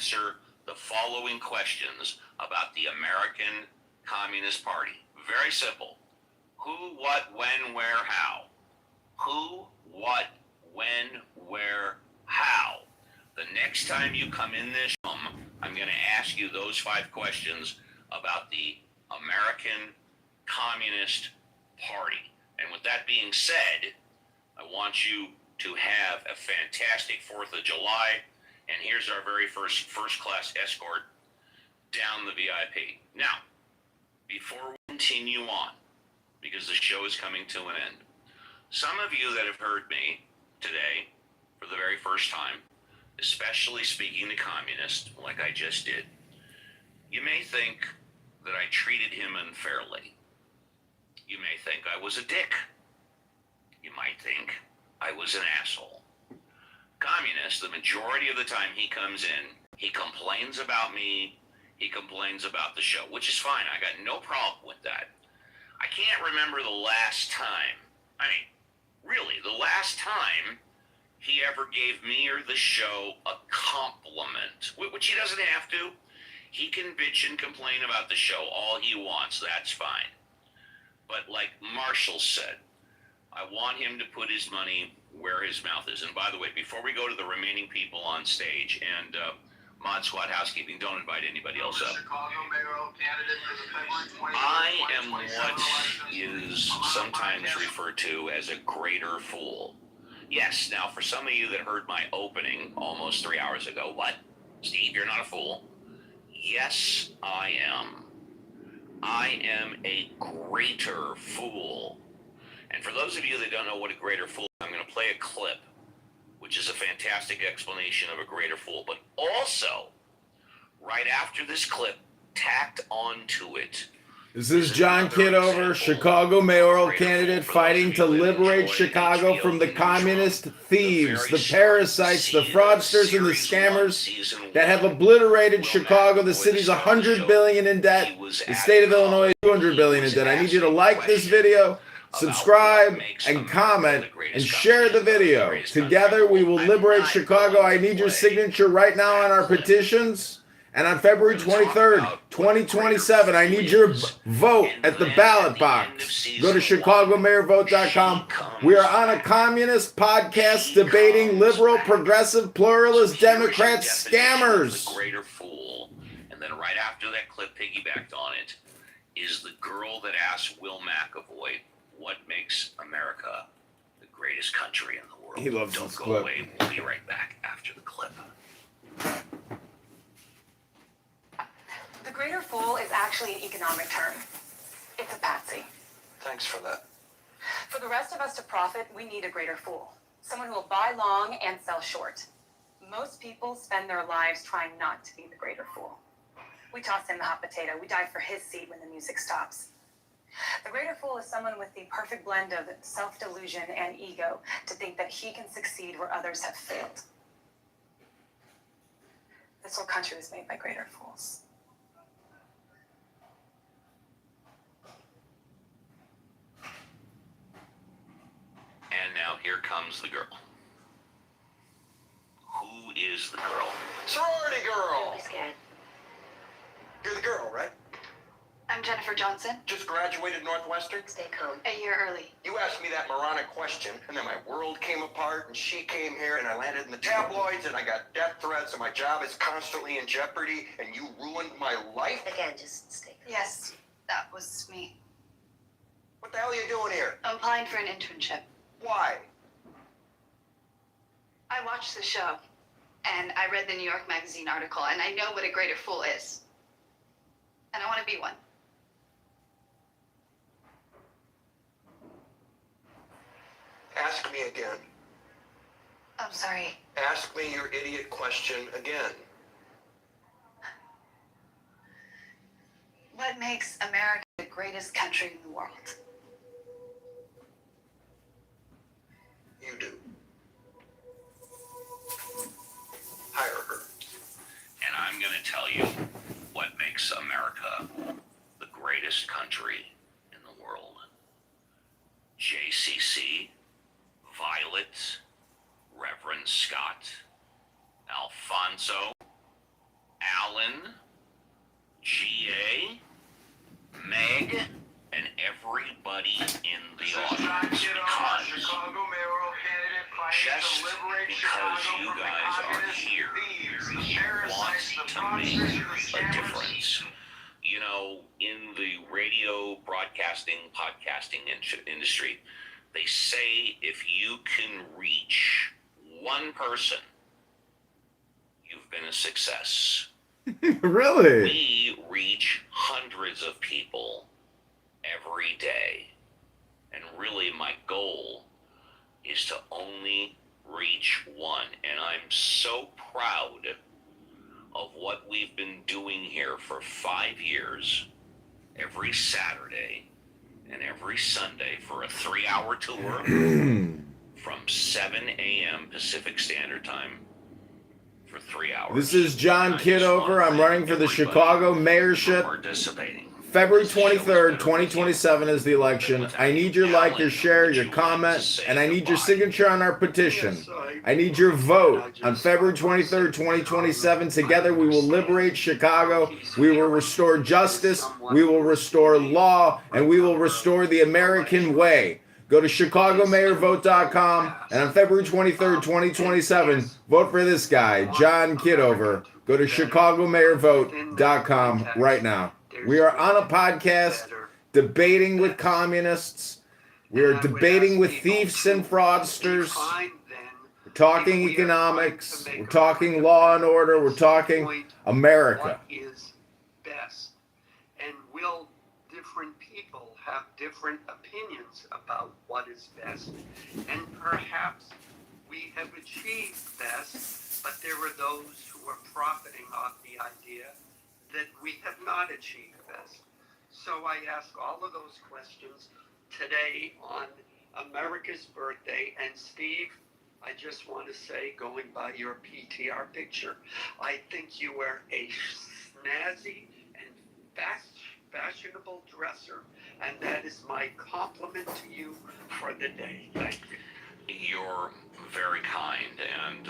answer the following questions about the American Communist Party. Very simple. Who, what, when, where, how? Who, what, when, where, how? The next time you come in this room, I'm going to ask you those 5 questions about the American Communist Party. And with that being said, I want you to have a fantastic 4th of July. And here's our very first class escort down the VIP. Now, before we continue on, because the show is coming to an end, some of you that have heard me today for the very first time, especially speaking to communists like I just did, you may think that I treated him unfairly. You may think I was a dick. You might think I was an asshole. Communist, the majority of the time he comes in, he complains about me, he complains about the show, which is fine. I got no problem with that. I can't remember the last time, really, the last time he ever gave me or the show a compliment, which he doesn't have to. He can bitch and complain about the show all he wants, that's fine. But like Marshall said, I want him to put his money where his mouth is. And by the way, before we go to the remaining people on stage, and Mod Squad housekeeping, don't invite anybody else up. I am what is sometimes referred to as a greater fool. Yes, now for some of you that heard my opening almost 3 hours ago, what? Steve, you're not a fool. Yes, I am. I am a greater fool. And for those of you that don't know what a greater fool is, I'm going to play a clip, which is a fantastic explanation of a greater fool. But also, right after this clip, tacked onto it, this is John Kitover, Chicago mayoral candidate fighting to liberate Chicago from the communist thieves, the parasites, the fraudsters, and the scammers that have obliterated Chicago. The city's $100 billion in debt. The state of Illinois, $200 billion in debt. I need you to like this video, subscribe, and comment, and share the video. Together, we will liberate Chicago. I need your signature right now on our petitions. And on February 23rd, 2027, I need your vote at the ballot box. Go to ChicagoMayorVote.com. We are on a communist podcast debating liberal, progressive, pluralist, Democrat scammers. The greater fool. And then right after that clip piggybacked on it is the girl that asked Will McAvoy, what makes America the greatest country in the world? He loves Don't this go clip. away. We'll be right back after the clip. The greater fool is actually an economic term. It's a patsy. Thanks for that. For the rest of us to profit, we need a greater fool. Someone who will buy long and sell short. Most people spend their lives trying not to be the greater fool. We toss in the hot potato. We dive for his seat when the music stops. The greater fool is someone with the perfect blend of self-delusion and ego to think that he can succeed where others have failed. This whole country was made by greater fools. And now here comes the girl. Who is the girl? Sorority girl! Really scared. You're the girl, right? I'm Jennifer Johnson. Just graduated Northwestern? Stay calm. A year early. You asked me that moronic question, and then my world came apart, and she came here, and I landed in the tabloids, and I got death threats, and my job is constantly in jeopardy, and you ruined my life? Again, just stay calm. Yes, that was me. What the hell are you doing here? I'm applying for an internship. Why? I watched the show, and I read the New York Magazine article, and I know what a greater fool is. And I want to be one. Ask me again. I'm sorry. Ask me your idiot question again. What makes America the greatest country in the world? You do. Hire her. And I'm going to tell you what makes America the greatest country in the world. JCC, Violet, Reverend Scott, Alfonso, Alan, GA, Meg, and everybody in the audience, because Chicago mayoral candidate just because you guys are here, want to make a difference. You know, in the radio, broadcasting, podcasting industry, they say if you can reach one person, you've been a success. Really? We reach hundreds of people every day. And really, my goal is to only reach one. And I'm so proud of what we've been doing here for 5 years, every Saturday and every Sunday for a 3-hour tour from 7 a.m. Pacific Standard Time for 3 hours. This is John Kitover. I'm running for the Chicago mayorship. Participating. February 23rd, 2027 is the election. I need your like, your share, your comment, and I need your signature on our petition. I need your vote on February 23rd, 2027. Together we will liberate Chicago. We will restore justice. We will restore law. And we will restore the American way. Go to ChicagoMayorVote.com. And on February 23rd, 2027, vote for this guy, John Kitover. Go to ChicagoMayorVote.com right now. We are on a podcast debating with communists. We are debating with thieves and fraudsters. We're talking economics. We're talking law and order. We're talking America. What is best? And will different people have different opinions about what is best? And perhaps we have achieved best, but there are those who are profiting off the idea that we have not achieved best. So I ask all of those questions today on America's birthday. And Steve, I just want to say, going by your PTR picture, I think you are a snazzy and fashionable dresser, and that is my compliment to you for the day. Thank you. You're very kind, and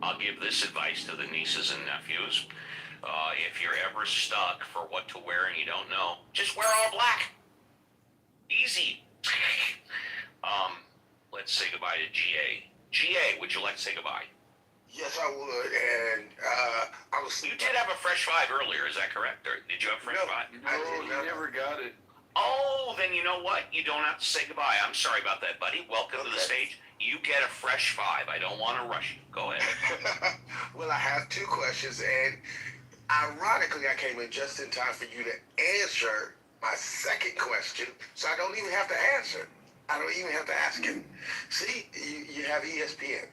I'll give this advice to the nieces and nephews. If you're ever stuck for what to wear and you don't know, just wear all black. Easy. Let's say goodbye to GA. GA, would you like to say goodbye? Yes, I would, and I was. You did have a fresh five earlier, is that correct? Or did you have a fresh five? I never got it. Oh, then you know what? You don't have to say goodbye. I'm sorry about that, buddy. Welcome to the stage. You get a fresh five. I don't want to rush you. Go ahead. Well, I have two questions, and ironically, I came in just in time for you to answer my second question, so I don't even have to answer. I don't even have to ask it. See, you have ESPN.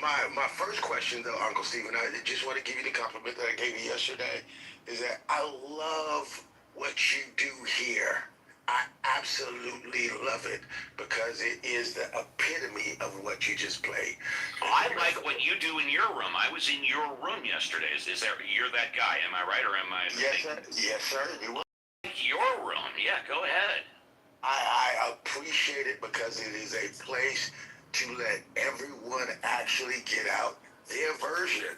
My first question, though, Uncle Stephen, I just want to give you the compliment that I gave you yesterday, is that I love what you do here. I absolutely love it because it is the epitome of what you just played. I like what you do in your room. I was in your room yesterday. Is there? You're that guy? Am I right or am I mistaken? Yes, sir. You were. Your room? Yeah, go ahead. I appreciate it because it is a place to let everyone actually get out their version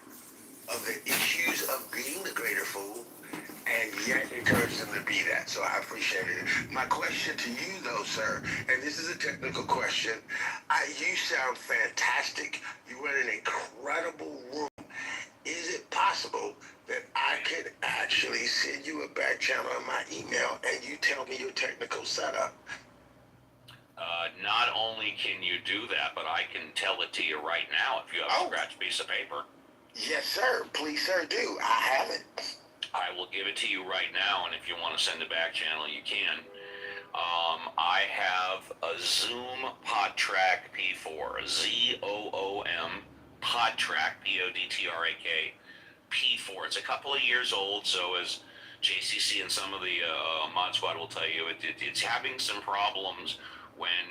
of the issues of being the greater fool, and yet encourage them to be that. So I appreciate it. My question to you, though, sir, and this is a technical question. You sound fantastic. You run an incredible room. Is it possible that I could actually send you a back channel on my email and you tell me your technical setup? Not only can you do that, but I can tell it to you right now if you have a scratch piece of paper. Yes, sir. Please, sir, do. I have it. I will give it to you right now, and if you want to send a back channel, you can. I have a Zoom PodTrack P4, ZOOM PodTrack, PODTRAK P4. It's a couple of years old, so as JCC and some of the Mod Squad will tell you, it's having some problems when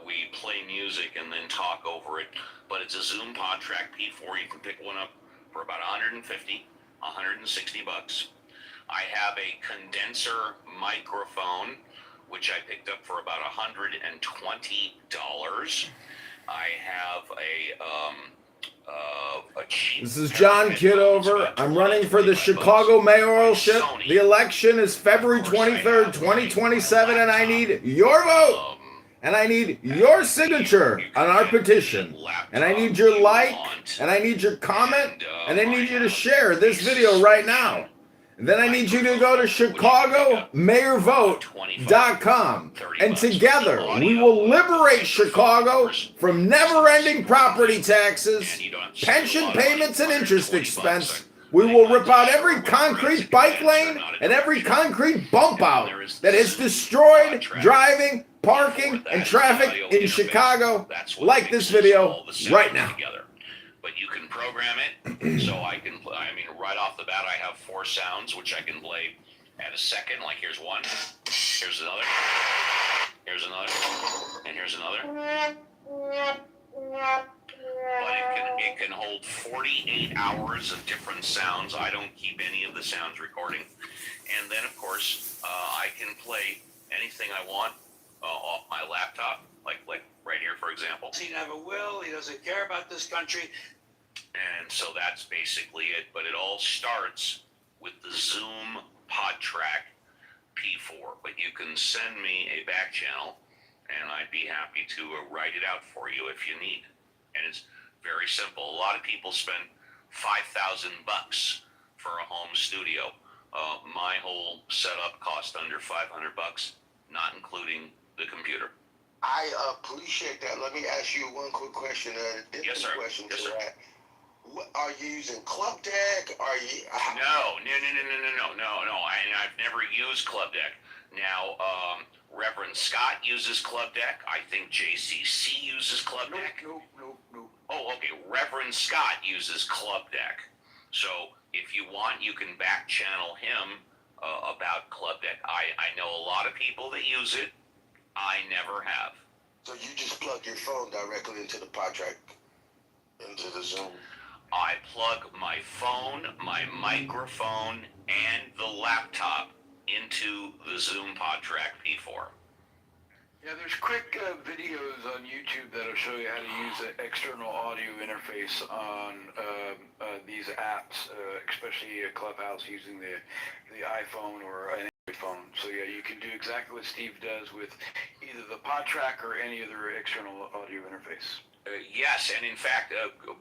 we play music and then talk over it. But it's a Zoom PodTrack P4. You can pick one up for about $150, $160. I have a condenser microphone, which I picked up for about $120. I have a This is John Kitover. I'm running for the Chicago mayoralship. The election is February 23rd, 2027, and I need your vote. And I need your signature on our petition. And I need your like, and I need your comment, and I need you to share this video right now. And then I need you to go to ChicagoMayorVote.com. And together, we will liberate Chicago from never-ending property taxes, pension payments, and interest expense. We will rip out every concrete bike lane and every concrete bump out that has destroyed driving, parking, and traffic in Chicago. Like this video right now. But you can program it so I can play. I mean, right off the bat, I have 4 sounds which I can play at a second. Like here's one, here's another, here's another, and here's another. But it can hold 48 hours of different sounds. I don't keep any of the sounds recording. And then, of course, I can play anything I want off my laptop, like right here, for example. He never will. He doesn't care about this country. And so that's basically it. But it all starts with the Zoom PodTrack P4. But you can send me a back channel, and I'd be happy to write it out for you if you need. And it's very simple. A lot of people spend $5,000 for a home studio. My whole setup cost under $500, not including the computer. I appreciate that. Let me ask you one quick question. Yes, sir. Question Yes, to sir. that. Are you using Club Deck? Are you? No. I've never used Club Deck. Now, Reverend Scott uses Club Deck. I think JCC uses Club Deck. No. Oh, okay. Reverend Scott uses Club Deck. So if you want, you can back channel him about Club Deck. I know a lot of people that use it. I never have. So you just plug your phone directly into the PodTrack, into the Zoom. I plug my phone, my microphone, and the laptop into the Zoom PodTrack P4. Yeah, there's quick videos on YouTube that'll show you how to use an external audio interface on these apps, especially Clubhouse using the iPhone or an Android phone. So yeah, you can do exactly what Steve does with either the PodTrack or any other external audio interface. Yes, and in fact,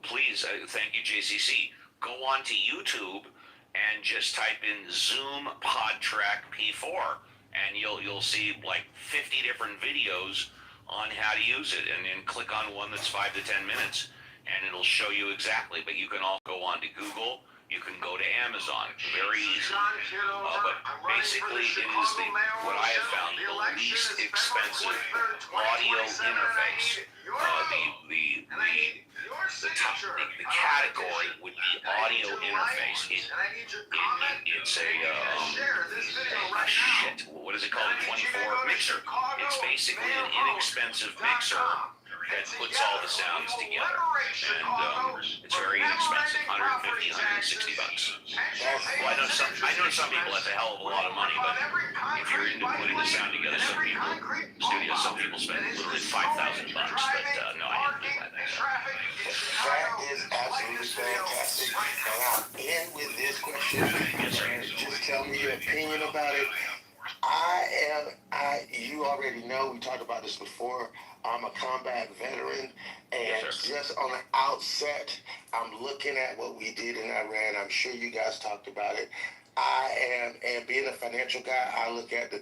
please, thank you, JCC. Go on to YouTube and just type in Zoom PodTrack P4, and you'll see like 50 different videos on how to use it, and then click on one that's 5 to 10 minutes, and it'll show you exactly. But you can also go on to Google. You can go to Amazon. Very easy. But basically, it is what I have found the least expensive audio interface. The category would be audio interface. It's a shit. What is it called? A 24 mixer. It's basically an inexpensive mixer that puts all the sounds together, and it's very inexpensive, $150, $160. Well, I know some people have a hell of a lot of money, but if you're into putting the sound together, some people spend literally $5,000. But no, I didn't do that. That is absolutely fantastic. And I'll end with this question. Yes, sir. Just tell me your opinion about it. You already know, we talked about this before. I'm a combat veteran, and Yes, sir. just on the outset, I'm looking at what we did in Iran. I'm sure you guys talked about it. And being a financial guy, I look at the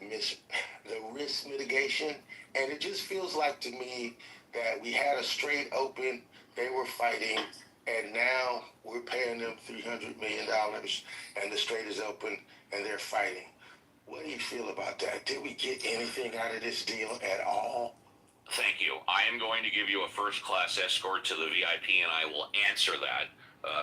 risk mitigation, and it just feels like to me that we had a straight open, they were fighting, and now we're paying them $300 million, and the strait is open, and they're fighting. What do you feel about that? Did we get anything out of this deal at all? Thank you. I am going to give you a first-class escort to the VIP, and I will answer that.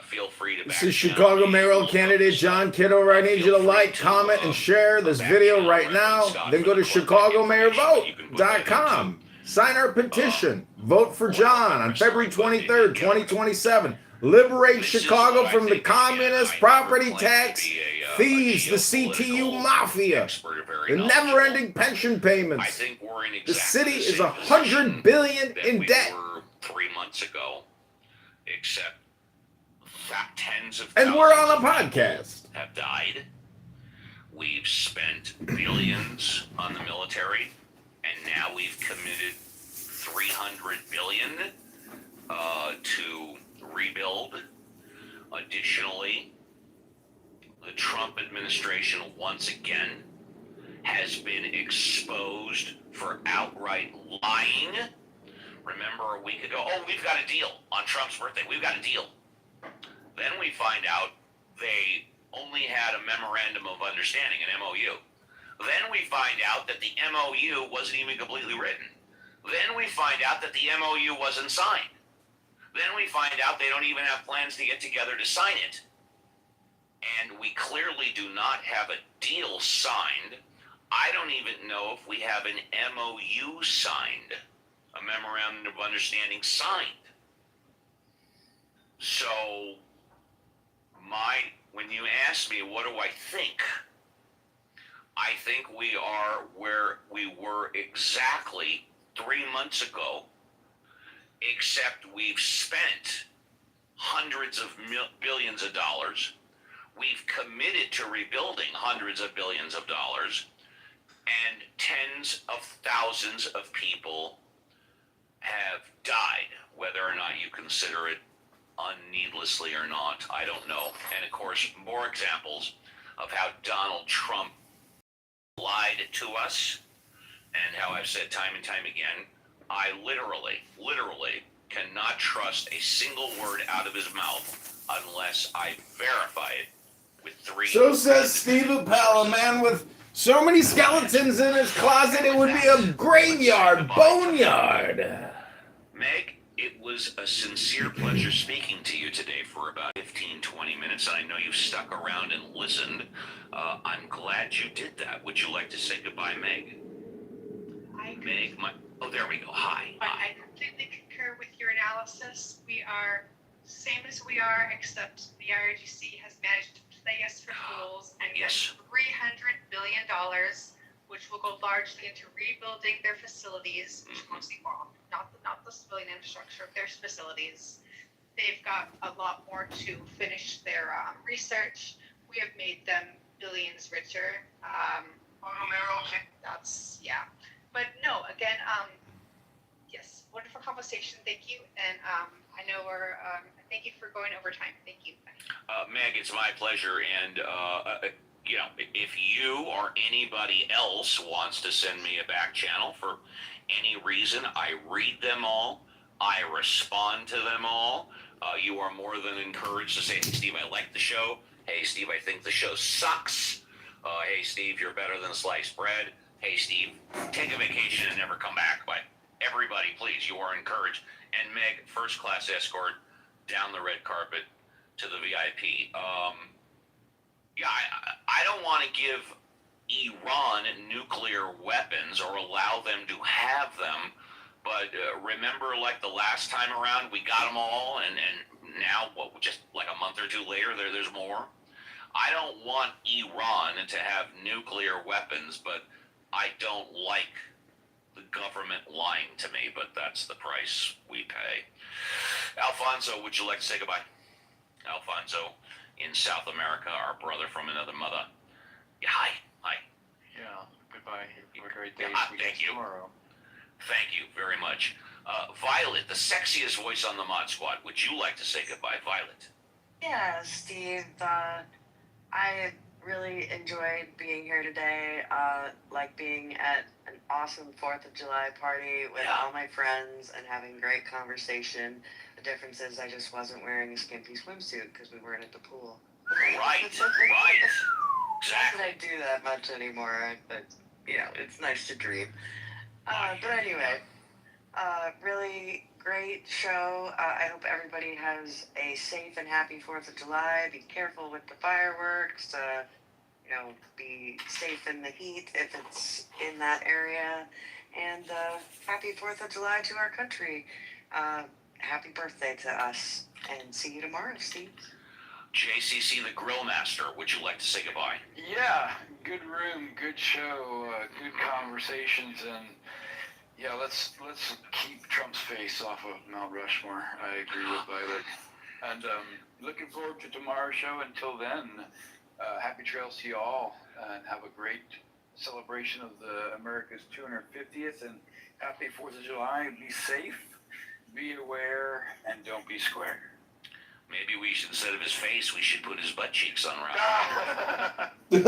Feel free to. This is Chicago mayoral candidate John Kitover. I need you to like, comment, and share this video right now. Then go to ChicagoMayorVote.com. Sign our petition. Vote for John on February 23rd, 2027. Liberate Chicago from the communist property tax thieves, the CTU mafia, the never-ending pension payments. The city is $100 billion in debt. 3 months ago, except Tens of And thousands we're on a of people podcast. have died. We've spent billions on the military, and now we've committed $300 billion to rebuild. Additionally, the Trump administration once again has been exposed for outright lying. Remember a week ago, oh, we've got a deal on Trump's birthday. We've got a deal. Then we find out they only had a memorandum of understanding, an MOU. Then we find out that the MOU wasn't even completely written. Then we find out that the MOU wasn't signed. Then we find out they don't even have plans to get together to sign it. And we clearly do not have a deal signed. I don't even know if we have an MOU signed, a memorandum of understanding signed. So, when you ask me, what do I think we are where we were exactly 3 months ago, except we've spent hundreds of billions of dollars. We've committed to rebuilding hundreds of billions of dollars, and tens of thousands of people have died. Whether or not you consider it needlessly or not, I don't know. And of course, more examples of how Donald Trump lied to us, and how I've said time and time again, I literally cannot trust a single word out of his mouth unless I verify it with three. So says Steve Appel, a man with so many skeletons in his closet, it would be a graveyard, boneyard. Meg, it was a sincere pleasure speaking to you today for about 15-20 minutes, and I know you stuck around and listened. I'm glad you did that. Would you like to say goodbye, Meg? Meg, oh, there we go. Hi. I completely concur with your analysis. We are same as we are, except the IRGC has managed to play us for fools and get Yes. $300 billion, which will go largely into rebuilding their facilities, which mostly bomb, not the civilian infrastructure, their facilities. They've got a lot more to finish their research. We have made them billions richer. That's, yeah. But no, again, yes, wonderful conversation. Thank you. And I know thank you for going over time. Thank you. Meg, it's my pleasure. And, if you or anybody else wants to send me a back channel for any reason, I read them all. I respond to them all. You are more than encouraged to say, hey, Steve, I like the show. Hey, Steve, I think the show sucks. Hey, Steve, you're better than sliced bread. Hey, Steve, take a vacation and never come back. But everybody, please, you are encouraged. And Meg, first class escort down the red carpet to the VIP. I don't want to give Iran nuclear weapons or allow them to have them. But remember, like the last time around, we got them all, and now, just like a month or two later, there's more. I don't want Iran to have nuclear weapons, but I don't like the government lying to me, but that's the price we pay. Alfonso, would you like to say goodbye? Alfonso in South America, our brother from another mother. Yeah, hi. Yeah, goodbye. Have a great day. Thank you. Tomorrow. Thank you very much. Violet, the sexiest voice on the Mod Squad. Would you like to say goodbye, Violet? Yeah, Steve. I really enjoyed being here today. Like being at an awesome 4th of July party with all my friends and having great conversation. The difference is I just wasn't wearing a skimpy swimsuit because we weren't at the pool. Right. Exactly. I don't do that much anymore, but it's nice to dream. But anyway, really great show. I hope everybody has a safe and happy 4th of July. Be careful with the fireworks. Be safe in the heat if it's in that area. And happy 4th of July to our country. Happy birthday to us. And see you tomorrow, Steve. JCC, the Grill Master, would you like to say goodbye? Yeah, good room, good show, good conversations, and let's keep Trump's face off of Mount Rushmore. I agree with Violet. And looking forward to tomorrow's show. Until then, happy trails to you all, and have a great celebration of the America's 250th, and happy 4th of July. Be safe, be aware, and don't be square. Maybe we should, instead of his face, we should put his butt cheeks on around. And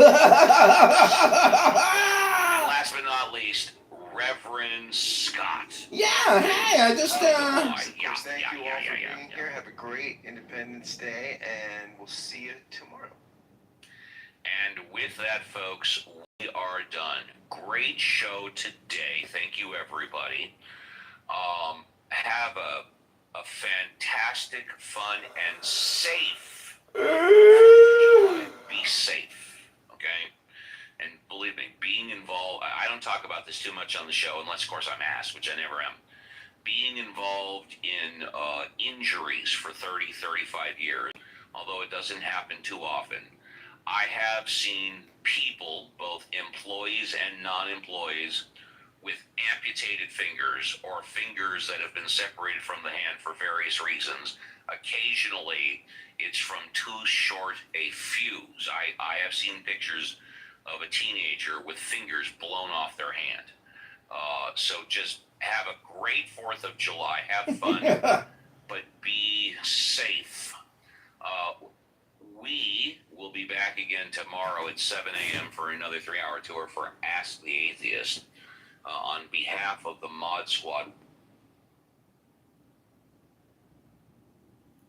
last but not least, Reverend Scott. Yeah, hey, I just, Thank you all for being here. Have a great Independence Day, and we'll see you tomorrow. And with that, folks, we are done. Great show today. Thank you, everybody. Have a fantastic, fun, and safe. Be safe, okay? And believe me, being involved, I don't talk about this too much on the show, unless, of course, I'm asked, which I never am. Being involved in injuries for 30, 35 years, although it doesn't happen too often, I have seen people, both employees and non-employees, with amputated fingers or fingers that have been separated from the hand for various reasons. Occasionally, it's from too short a fuse. I have seen pictures of a teenager with fingers blown off their hand. So just have a great 4th of July. Have fun, but be safe. We will be back again tomorrow at 7 a.m. for another 3-hour tour for Ask the Atheist. On behalf of the Mod Squad.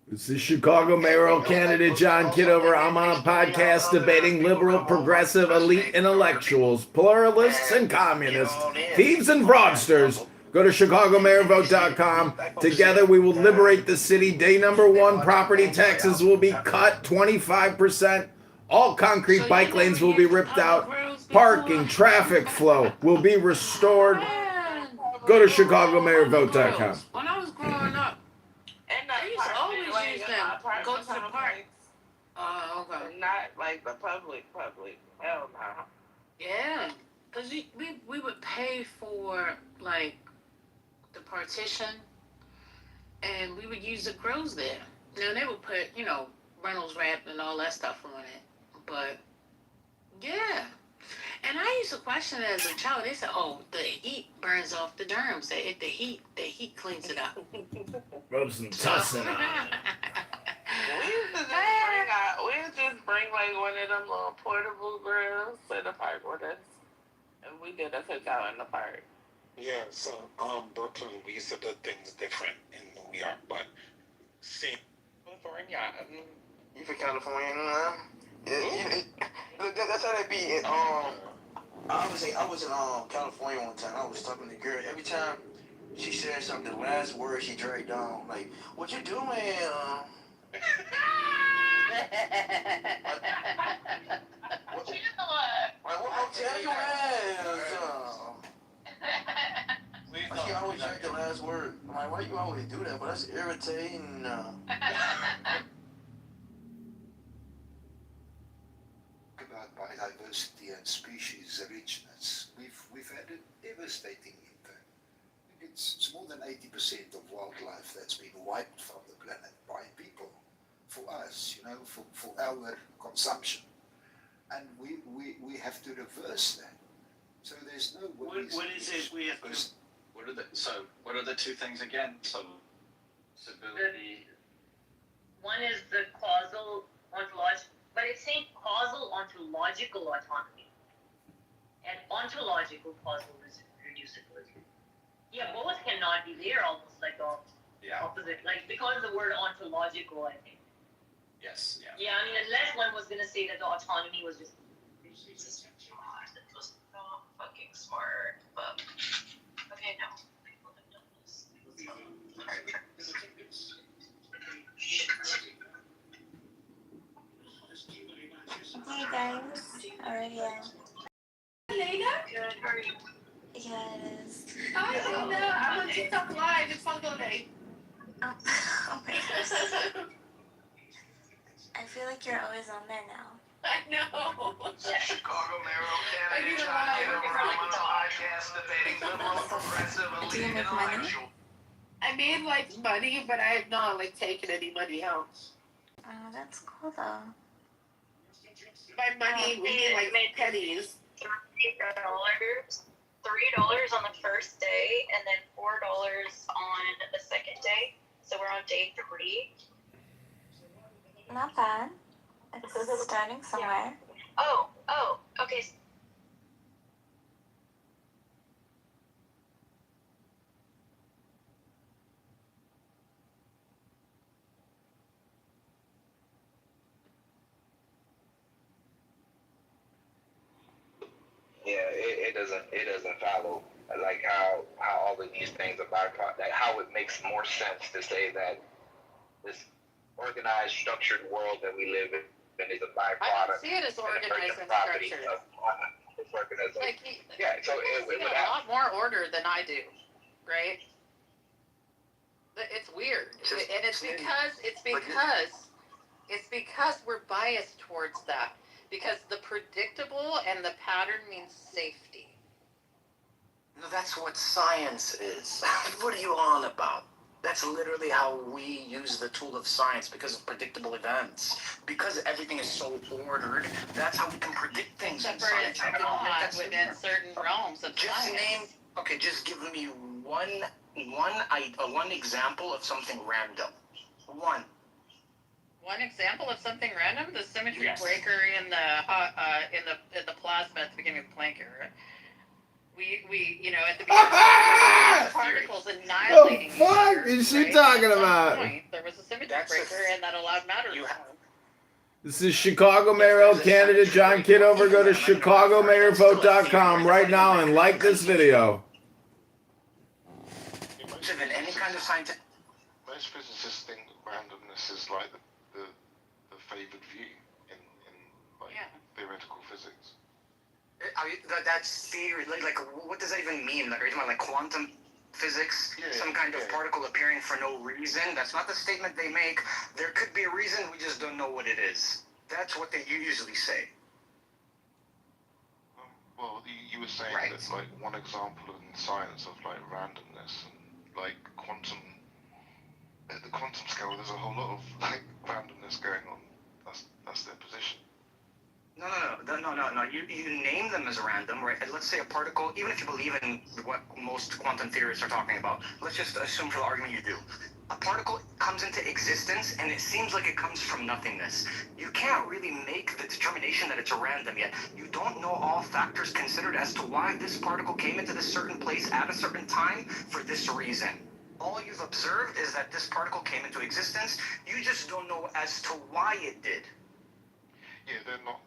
This is Chicago mayoral candidate John Kitover. I'm on a podcast debating liberal, progressive, elite intellectuals, pluralists, and communists, thieves and fraudsters. Go to ChicagoMayorVote.com. Together we will liberate the city. Day number 1, property taxes will be cut 25%. All concrete bike lanes will be ripped out. Parking, traffic flow will be restored. Go to ChicagoMayorVote.com. When I was growing up, I used to always use them. Go to the park. Oh, okay. Not like the public. Hell no. Yeah, because we would pay for, like, the partition, and we would use the grills there. Now, they would put, Reynolds wrap and all that stuff on it. But, yeah. And I used to question it as a child. They said, oh, the heat burns off the germs. The heat cleans it up. Rub some tussin on it. We used to just bring like one of them little portable grills to the park with us. And we did a cookout in the park. Yeah, so Brooklyn, we used to do things different in New York, but see, California. You from California now? Yeah. That's how they be. I was in California one time. I was talking to a girl. Every time she said something, the last word she dragged on, like, "What you doing?" What hotel you at? She always drag the last word. I'm like, why you always do that? But that's irritating. About biodiversity and species richness, we've had a devastating impact. It's more than 80% of wildlife that's been wiped from the planet by people, for us, for our consumption, and we have to reverse that. So there's no way. What is it we have to? What are the two things again? So civility. One is the causal ontological, but it's saying causal ontological autonomy and ontological causal reducibility. Yeah, both cannot be. They're almost like the opposite. Like, because of the word ontological, I think. Yes. Yeah. Yeah, I mean, unless one was gonna say that the autonomy was just that was not fucking smart. But okay, no. People have done this. Hey guys, how are you? Lena? Good. How are you? Yeah, it is. Hi, Lena. I'm on TikTok Live. It's Funko Day. Oh my gosh. I feel like you're always on there now. I know. Chicago mayoral candidate John Kitover. I'm on a podcast debating liberal, progressive, Do you elite make money? intellectual. I made like money, but I have not like taken any money out. Oh, that's cool though. By money, we mean like pennies. $3 on the first day, and then $4 on the second day. So we're on day 3. Not bad. It's starting somewhere. Oh, okay. Yeah, it doesn't follow like how all of these things are byproduct, like how it makes more sense to say that this organized, structured world that we live in is a byproduct. I don't see it as organized and structured. Like yeah, so it would have a lot more order than I do, right? It's weird, and it's because we're biased towards that. Because the predictable and the pattern means safety. No, that's what science is. What are you on about? That's literally how we use the tool of science, because of predictable events. Because everything is so ordered, that's how we can predict things in science. Except for it's not within certain realms of science. Just give me one example of something random. One example of something random: the symmetry breaker in the plasma at the beginning of the Planck era. We at the beginning of particles annihilating each other. What is she talking about? There was a symmetry breaker, and that allowed matter to form. This is Chicago mayoral candidate John Kitover. Go to chicagomayorvote.com right now and like this video. In any kind of scientific. Most physicists think randomness is like the favored view in theoretical physics. I mean, that's theory. Like, what does that even mean? Like, are you talking about like quantum physics? Some kind of particle appearing for no reason? That's not the statement they make. There could be a reason, we just don't know what it is. That's what they usually say. Well, you were saying that like one example in science of like randomness and like quantum. At the quantum scale, there's a whole lot of like randomness going on. That's their position. No. You name them as random, right? Let's say a particle, even if you believe in what most quantum theorists are talking about, let's just assume for the argument you do. A particle comes into existence and it seems like it comes from nothingness. You can't really make the determination that it's a random yet. You don't know all factors considered as to why this particle came into this certain place at a certain time for this reason. All you've observed is that this particle came into existence. You just don't know as to why it did. Yeah, they're not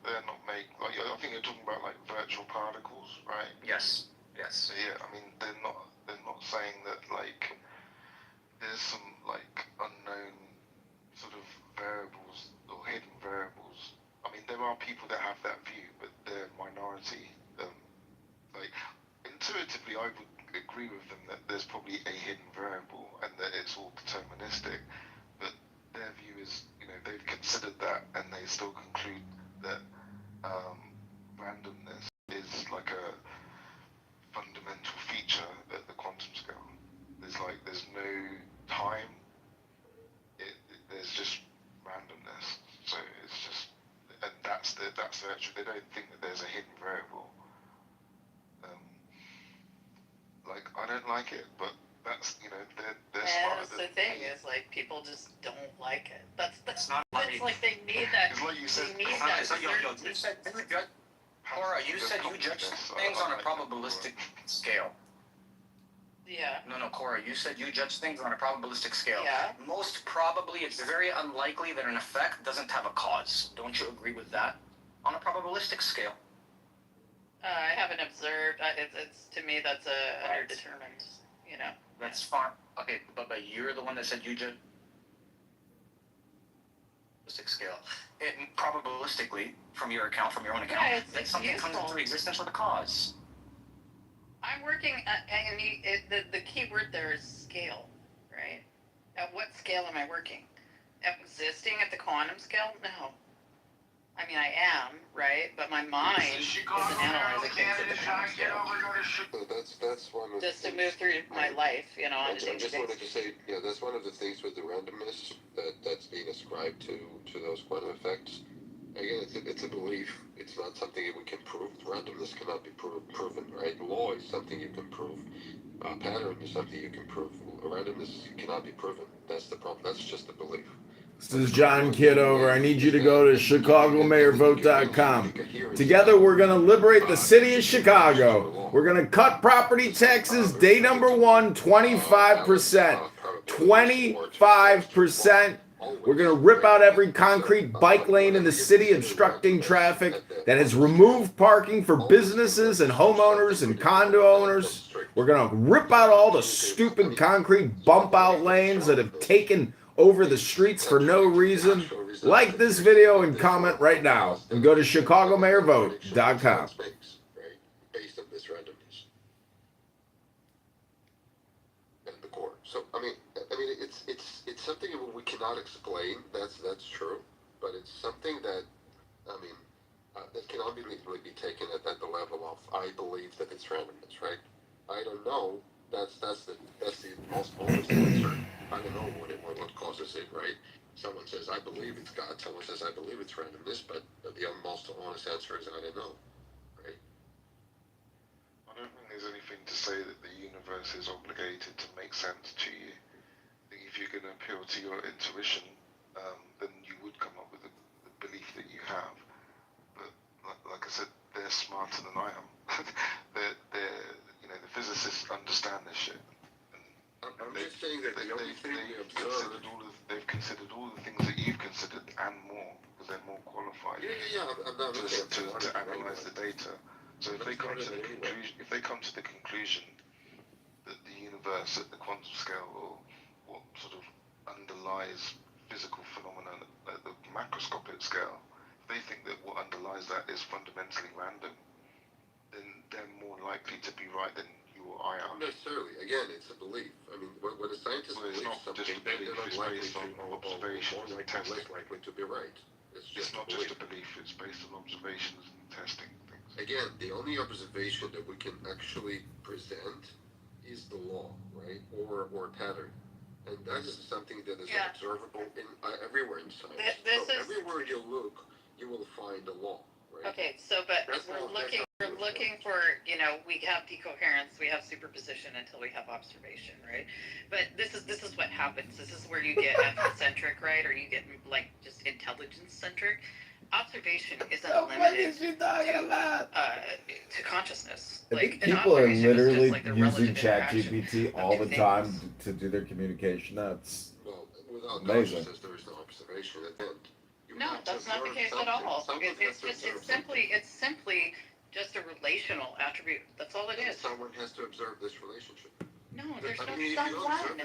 made like, I think you're talking about like virtual particles, right? Yes. So yeah, I mean they're not saying that like there's some like unknown sort of variables or hidden variables. I mean there are people that have that view, but they're minority. Like intuitively I would agree with them that there's probably a hidden variable and that it's all deterministic, but their view is, they've considered that and they still conclude that randomness is like a fundamental feature at the quantum scale. There's no time, there's just randomness. So it's just, and that's actually, they don't think that there's a hidden variable. Like, I don't like it, but that's, they're smarter than the thing is, like, people just don't like it. That's not it's like they need that. It's like you said. They need that. So you said Cora, you said you judge things on a probabilistic scale. Yeah. No, Cora, you said you judge things on a probabilistic scale. Yeah. Most probably, it's very unlikely that an effect doesn't have a cause. Don't you agree with that? On a probabilistic scale. I haven't observed. It's to me that's underdetermined. That's fine. Okay, but you're the one that said you judge scale. Probabilistically, from your own account, that something comes into existence with a cause. I'm working at, the key word there is scale, right? At what scale am I working? Existing at the quantum scale? No. I'm I mean, I am, right? But my mind isn't analyzing things at the current scale. That's one of Just to move through my life, you know, on a I just day-to-day wanted to say, yeah, that's one of the things with the randomness that's being ascribed to those quantum effects. Again, it's a belief. It's not something that we can prove. Randomness cannot be proven, right? Law is something you can prove. Pattern is something you can prove. Randomness cannot be proven. That's the problem. That's just a belief. This is John Kitover. I need you to go to ChicagoMayorVote.com. Together, we're going to liberate the city of Chicago. We're going to cut property taxes, day number 1, 25%. 25%. We're going to rip out every concrete bike lane in the city, obstructing traffic that has removed parking for businesses and homeowners and condo owners. We're going to rip out all the stupid concrete bump out lanes that have taken over the streets for no reason. Like this video and comment right now. And go to ChicagoMayorVote.com. Based on this randomness and the core. So I mean, it's something that we cannot explain. That's true, but it's something that that can immediately be taken at the level of I believe that it's randomness, right? I don't know. That's the most honest answer. I don't know what causes it, right? Someone says I believe it's God. Someone says I believe it's randomness, but the most honest answer is I don't know, right? I don't think there's anything to say that the universe is obligated to make sense to you. I think if you're going to appeal to your intuition, then you would come up with the belief that you have. But like I said, they're smarter than I am. they're the physicists understand this shit. I'm just saying that the only thing we observe... They've considered all the things that you've considered and more, because they're more qualified to analyze the data. So if they come to the conclusion that the universe at the quantum scale, or what sort of underlies physical phenomena at the macroscopic scale, if they think that what underlies that is fundamentally random, then they're more likely to be right than you or I are. Not necessarily. Again, it's a belief. I mean, when a scientist believes something, they're not likely to, or less likely to be right. It's not just a belief, it's based on observations and testing things. Again, the only observation that we can actually present is the law, right? Or pattern. And that is something that is observable in everywhere in science. Everywhere you look, you will find a law, right? Okay, so we're looking for, we have decoherence, we have superposition until we have observation, right? But this is what happens. This is where you get anthrocentric, right? Or you get just intelligence-centric. Observation isn't limited to consciousness. I think people are literally using ChatGPT all the time to do their communication. That's amazing. There is no observation at the end. No, that's not the case at all. It's simply just a relational attribute. That's all it is. Someone has to observe this relationship. No, there's no someone.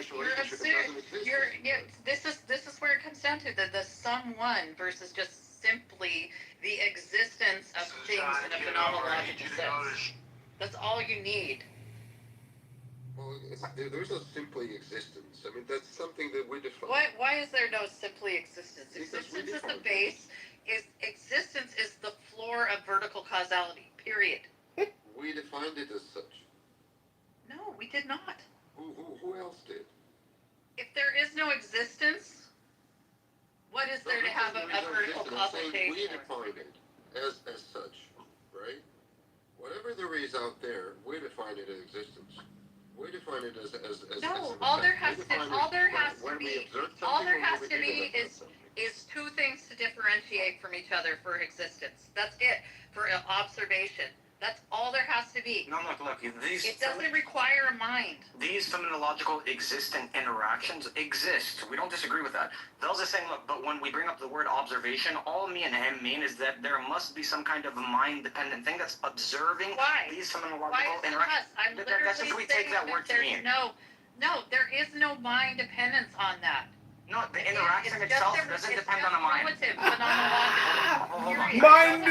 This is where it comes down to the someone versus just simply the existence of things in a phenomenological sense. That's all you need. Well, there's no simply existence. I mean, that's something that we define. Why is there no simply existence? Existence is the base. Existence is the floor of vertical causality, period. We defined it as such. No, we did not. Who else did? If there is no existence, what is there to have a vertical causation? We define it as such, right? Whatever there is out there, we define it as existence. We define it as no. All there has to be is two things to differentiate from each other for existence. That's it. For observation. That's all there has to be. No, look. It doesn't require a mind. These phenomenological existent interactions exist. We don't disagree with that. Those are saying, look, but when we bring up the word observation, all me and him mean is that there must be some kind of mind-dependent thing that's observing these phenomenological interactions. That's if we take that word to mean. No, there is no mind dependence on that. No, the interaction itself doesn't depend on a mind. It's just a relative phenomenological. Mind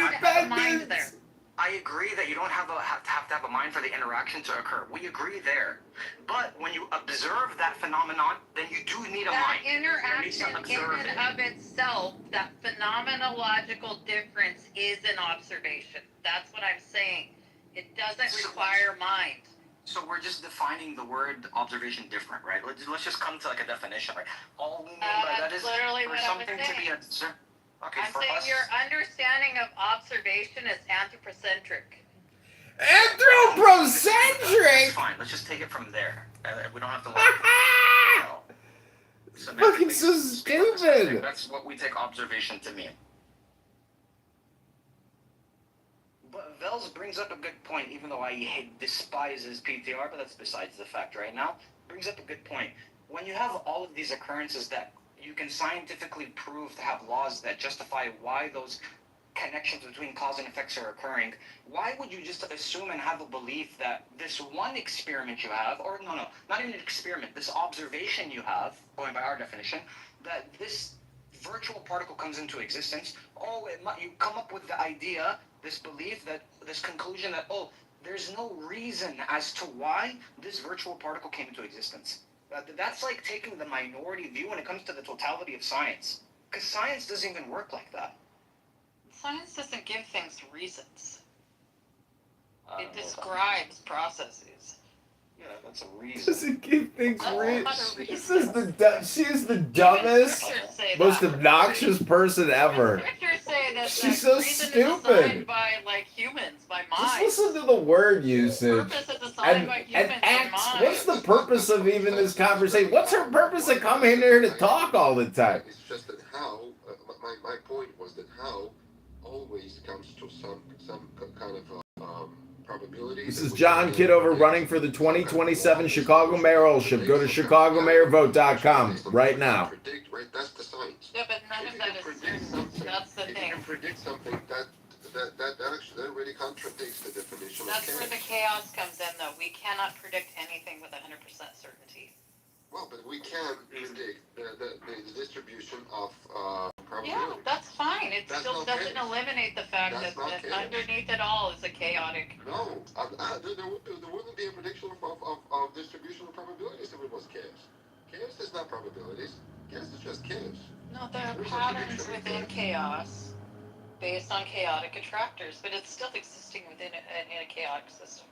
dependence! I agree that you don't have to have a mind for the interaction to occur. We agree there. But when you observe that phenomenon, then you do need a That mind. interaction in and of itself, that phenomenological difference is an observation. That's what I'm saying. It doesn't require mind. So we're just defining the word observation different, right? Let's just come to like a definition. Like all we mean by that is literally for what I was something to be saying. observed. Okay, I'm for saying us. your understanding of observation is anthropocentric. Anthropocentric? That's fine. Let's just take it from there. We don't have to Fucking so stupid. That's what we take observation to mean. But Vels brings up a good point, even though I despise his PTR, but that's besides the fact right now. Brings up a good point. When you have all of these occurrences that you can scientifically prove to have laws that justify why those connections between cause and effects are occurring, why would you just assume and have a belief that this one experiment you have, or no, not even an experiment, this observation you have, going by our definition, that this virtual particle comes into existence, you come up with the idea, this belief, that this conclusion that, there's no reason as to why this virtual particle came into existence. That's like taking the minority view when it comes to the totality of science. Because science doesn't even work like that. Science doesn't give things reasons. It describes processes. Yeah, that's a reason. Doesn't give things She is the dumbest, most obnoxious person ever. Scriptures say that She's so reason is stupid. assigned by humans, by Just minds. listen to the word usage. Purpose is assigned by humans and X. minds. What's the purpose of even this conversation? What's her purpose of coming in here to talk all the time? It's just that how, my point was that how always comes to some kind of probability. This is John Kitover running for the 2027 Chicago mayoralship. Go to chicagomayorvote.com right now. That's the science. Yeah, but none of that is certain. That's the thing. If you can predict something, that really contradicts the definition of That's chaos. where the chaos comes in, though. We cannot predict anything with 100% certainty. Well, but we can predict the distribution of probability. Yeah, that's fine. It still doesn't eliminate the fact that underneath it all is a chaotic. No, there wouldn't be a prediction of distribution of probabilities if it was chaos. Chaos is not probabilities. Chaos is just chaos. No, there are patterns within chaos based on chaotic attractors, but it's still existing within in a chaotic system.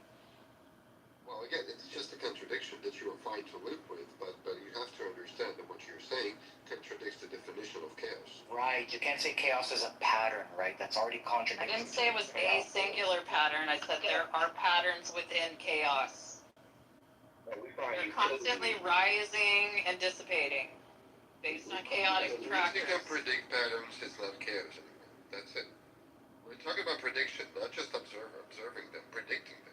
Well, again, it's just a contradiction that you are fine to live with, but you have to understand that what you're saying contradicts the definition of chaos. Right, you can't say chaos is a pattern, right? That's already contradictory. I didn't say it was a singular pattern. I said there are patterns within chaos. They're constantly rising and dissipating based on chaotic attractors. You can predict patterns, it's not chaos anymore. That's it. We're talking about prediction, not just observing them, predicting them.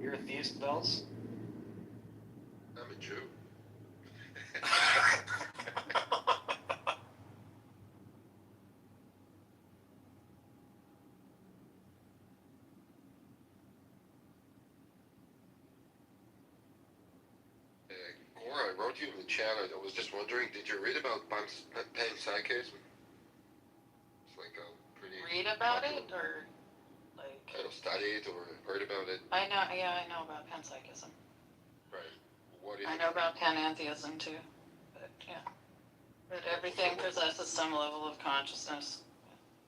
You're a theist, Bells? I'm a Jew. Cora, I wrote you in the chat. I was just wondering, did you read about panpsychism? It's like a pretty... Read about it, or like... I don't study it or heard about it. I know about panpsychism. Right. What is I know about panentheism too, but yeah. But everything possesses some level of consciousness.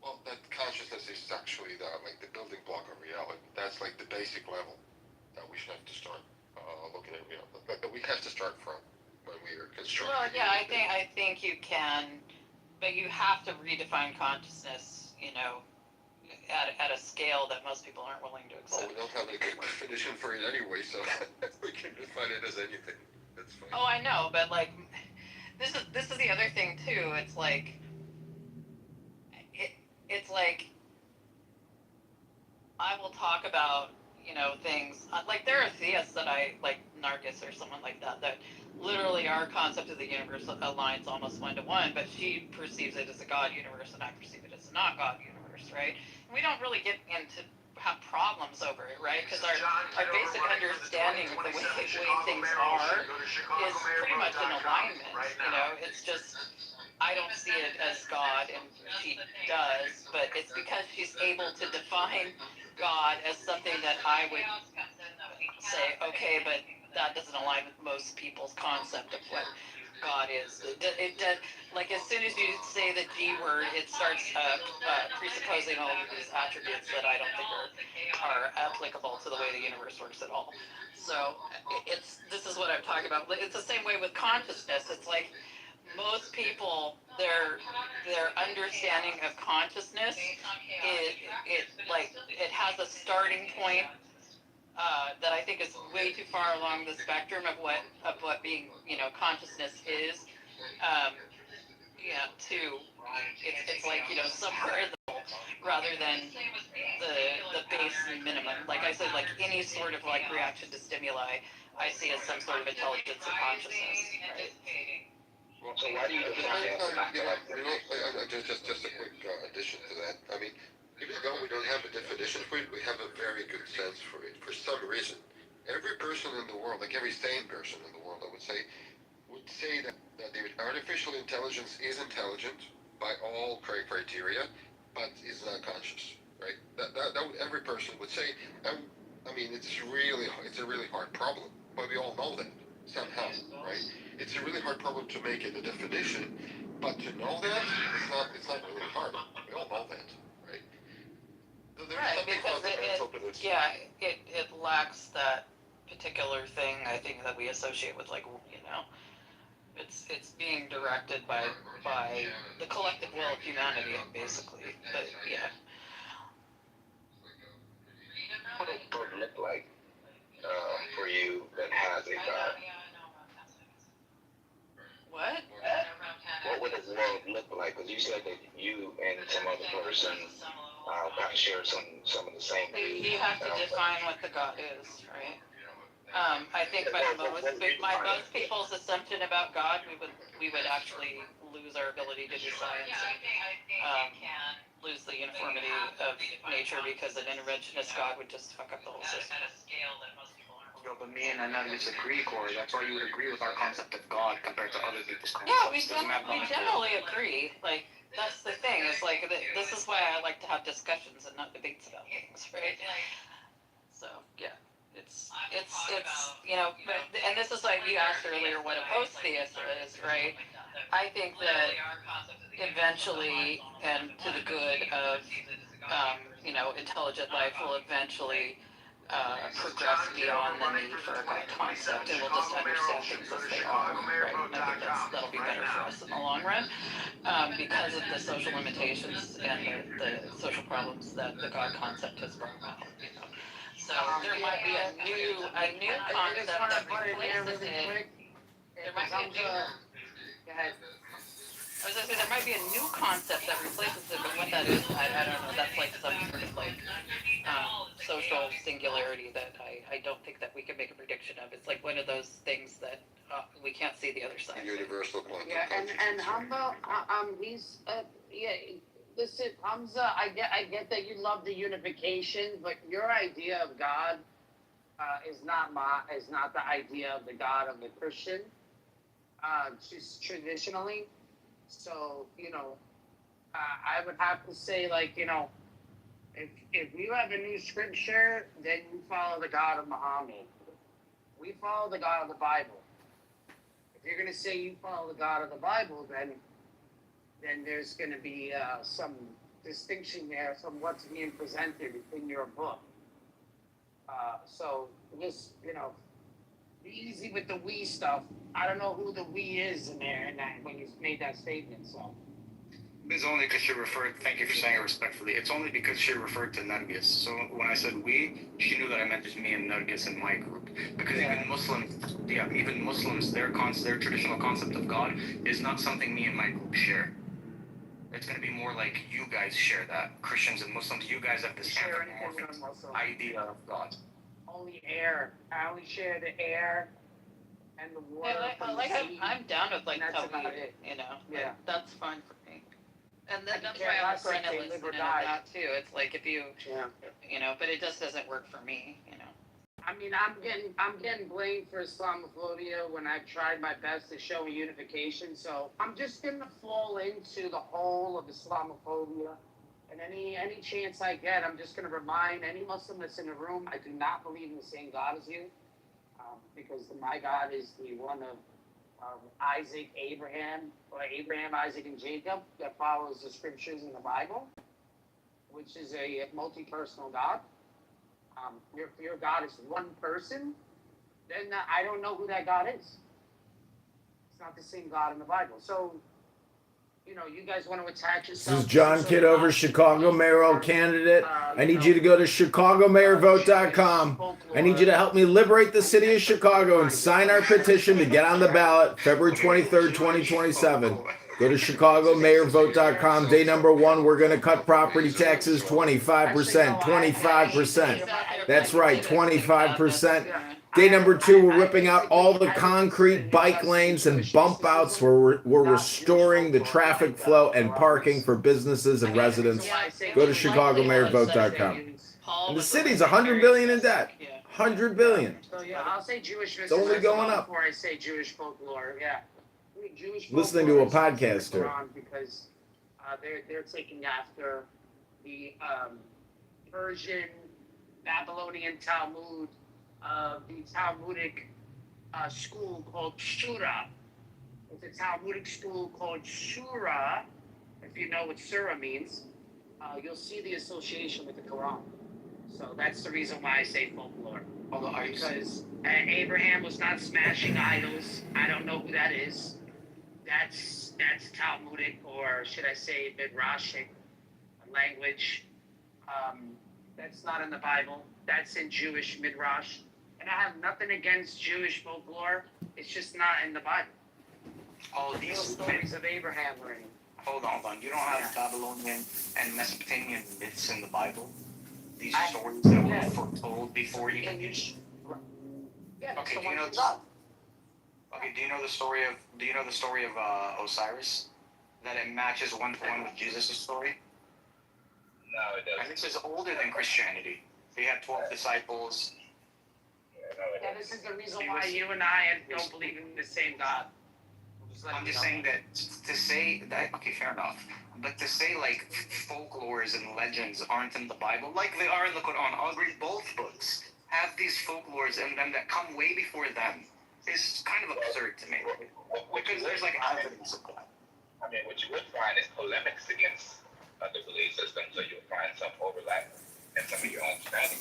Well, that consciousness is actually the building block of reality. That's like the basic level that we should have to start looking at reality. That we have to start from when we are constructing. Well, yeah, I think you can, but you have to redefine consciousness, at a scale that most people aren't willing to accept. Oh, we don't have a good definition for it anyway, so we can define it as anything. That's fine. Oh, I know, but this is the other thing too. It's like I will talk about things like there are theists that I like, Nargis or someone like that literally our concept of the universe aligns almost 1-to-1, but she perceives it as a God universe and I perceive it as a not God universe, right? And we don't really get into have problems over it, right? Because our basic understanding of the way things are is pretty much in alignment. You know, it's just I don't see it as God and she does, but it's because she's able to define God as something that I would say, okay, but that doesn't align with most people's concept of what God is. It does, like as soon as you say the G word, it starts presupposing all of these attributes that I don't think are applicable to the way the universe works at all. So this is what I'm talking about. It's the same way with consciousness. It's like most people, their understanding of consciousness it has a starting point that I think is way too far along the spectrum of what being consciousness is. It's like somewhere in the middle rather than the base and minimum. Like I said, like any sort of like reaction to stimuli, I see as some sort of intelligence or consciousness. Right? So why do you define that? Just a quick addition to that. I mean, even though we don't have a definition for it, we have a very good sense for it. For some reason, every person in the world, like every sane person in the world, I would say that the artificial intelligence is intelligent by all criteria, but is not conscious, right? That would, every person would say. I mean, it's a really hard problem, but we all know that somehow, right? It's a really hard problem to make it a definition, but to know that it's not really hard. We all know that, right? Right, because it lacks that particular thing I think that we associate with it's being directed by the collective will of humanity basically. But yeah. What does the world look like for you that has a God? What? What would the world look like? Because you said that you and some other person kind of share some of the same views. You have to define what the God is, right? I think by most people's assumption about God, we would actually lose our ability to do science and lose the uniformity of nature because an interventionist God would just fuck up the whole system. But me and Anandis agree, Corey. That's why you would agree with our concept of God compared to other people's concepts. Yeah, we generally agree. Like, that's the thing. It's like, this is why I like to have discussions and not debates about things, right? So, yeah. It's and this is like you asked earlier what a post-theist is, right? I think that eventually, and to the good of, intelligent life will eventually progress beyond the need for a God concept, and we'll just understand things as they are, right? And I think that'll be better for us in the long run, because of the social limitations and the social problems that the God concept has brought about, So there might be a new concept that replaces it. There might be a new. Go ahead. I was gonna say there might be a new concept that replaces it, but what that is, I don't know. That's like some sort of social singularity that I don't think that we can make a prediction of. It's like one of those things that we can't see the other side. Universal quantum. Yeah, and Humble, he's listen, Hamza, I get that you love the unification, but your idea of God is not the idea of the God of the Christian, just traditionally. So, I would have to say, if you have a new scripture, then you follow the God of Muhammad. We follow the God of the Bible. If you're going to say you follow the God of the Bible, then there's going to be some distinction there from what's being presented in your book. So just, be easy with the we stuff. I don't know who the we is in there when you made that statement, so. It's only because she referred, thank you for saying it respectfully, it's only because she referred to Nargis. So when I said we, she knew that I meant just me and Nargis in my group. Because even Muslims, their traditional concept of God is not something me and my group share. It's going to be more like you guys share that. Christians and Muslims, you guys have this anthropomorphic idea of God. Only air. I only share the air and the water Yeah, from the like sea. I'm down with like and that's about Talmud, it. you know. Yeah. That's fine for me. And I then that's care why I'm a less if perennial they live or listener to die. that too. It's like if you, Yeah. you know, but it just doesn't work for me, you know. I mean, I'm getting blamed for Islamophobia when I've tried my best to show unification. So I'm just gonna fall into the hole of Islamophobia, and any chance I get, I'm just gonna remind any Muslim that's in the room, I do not believe in the same God as you, because my God is the one of Isaac, Abraham, Isaac, and Jacob that follows the scriptures in the Bible, which is a multi-personal God. If your God is one person, then I don't know who that God is. It's not the same God in the Bible. So, you know, you guys want to attach This yourself. is John Kitover, Chicago mayoral candidate. I need you to go to ChicagoMayorVote.com. I need you to help me liberate the city of Chicago and sign our petition to get on the ballot February 23rd, 2027. Go to ChicagoMayorVote.com. Day number 1, we're going to cut property taxes 25%. 25%. That's right, 25%. Day number 2, we're ripping out all the concrete bike lanes and bump outs. We're restoring the traffic flow and parking for businesses and residents. Go to ChicagoMayorVote.com. And the city's $100 billion in debt. $100 billion. So yeah, I'll say Jewish It's only going up. before I say Jewish folklore. Yeah, I mean, Jewish Listening to a folklore is podcast in the here. Quran because they're taking after the Persian Babylonian Talmud, the Talmudic school called Shura. It's a Talmudic school called Shura. If you know what Surah means, you'll see the association with the Quran. So that's the reason why I say folklore. Because Abraham was not smashing idols. I don't know who that is. That's Talmudic, or should I say Midrashic language. That's not in the Bible. That's in Jewish Midrash. And I have nothing against Jewish folklore. It's just not in the Bible. All these stories of Abraham are in. Hold on. You don't have Babylonian and Mesopotamian myths in the Bible? These stories that were foretold before even you. Okay, do you know? Okay, do you know the story of Osiris? That it matches one to one with Jesus' story. No, it doesn't. And this is older than Christianity. He had 12 disciples. Yeah, this is the reason why you and I don't believe in the same God. I'm just saying that to say that, okay, fair enough. But to say like folklores and legends aren't in the Bible, like they are in the Quran, I'll agree both books have these folklores in them that come way before them, is kind of absurd to me. Because there's like evidence of that. I mean, what you would find is polemics against the belief system, so you'll find some overlap in some of your understanding.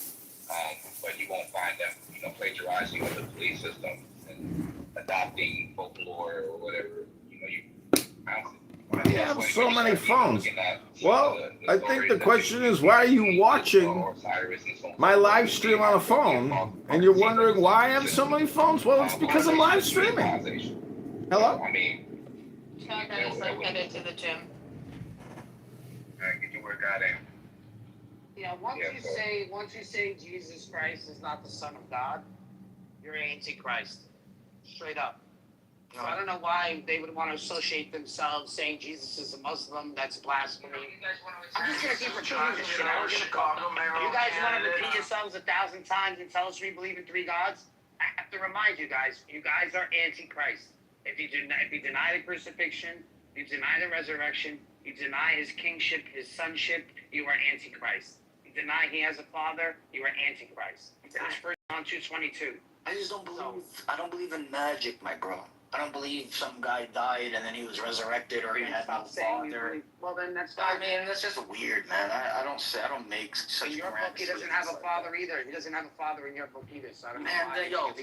But you won't find them, plagiarizing of the belief system and adopting folklore or whatever, You have so many phones. Well, I think the question is, why are you watching my live stream on a phone? And you're wondering why I have so many phones? Well, it's because I'm live streaming. Hello? Chuck, I was like headed to the gym. Get your work out in. Yeah, once you say Jesus Christ is not the Son of God, you're Antichrist. Straight up. So I don't know why they would want to associate themselves saying Jesus is a Muslim. That's blasphemy. I'm just gonna keep repeating this shit. You guys want to repeat yourselves 1,000 times and tell us we believe in 3 gods? I have to remind you guys are Antichrist. If you deny the crucifixion, you deny the resurrection, you deny his kingship, his sonship, you are Antichrist. You deny he has a father, you are Antichrist. That's 1 John 2:22. I just don't believe. I don't believe in magic, my bro. I don't believe some guy died and then he was resurrected or he had no father. Well, then that's. I mean, that's just weird, man. I don't make such. In your book, he doesn't have a father either. He doesn't have a father in your book either. So I don't know. Man,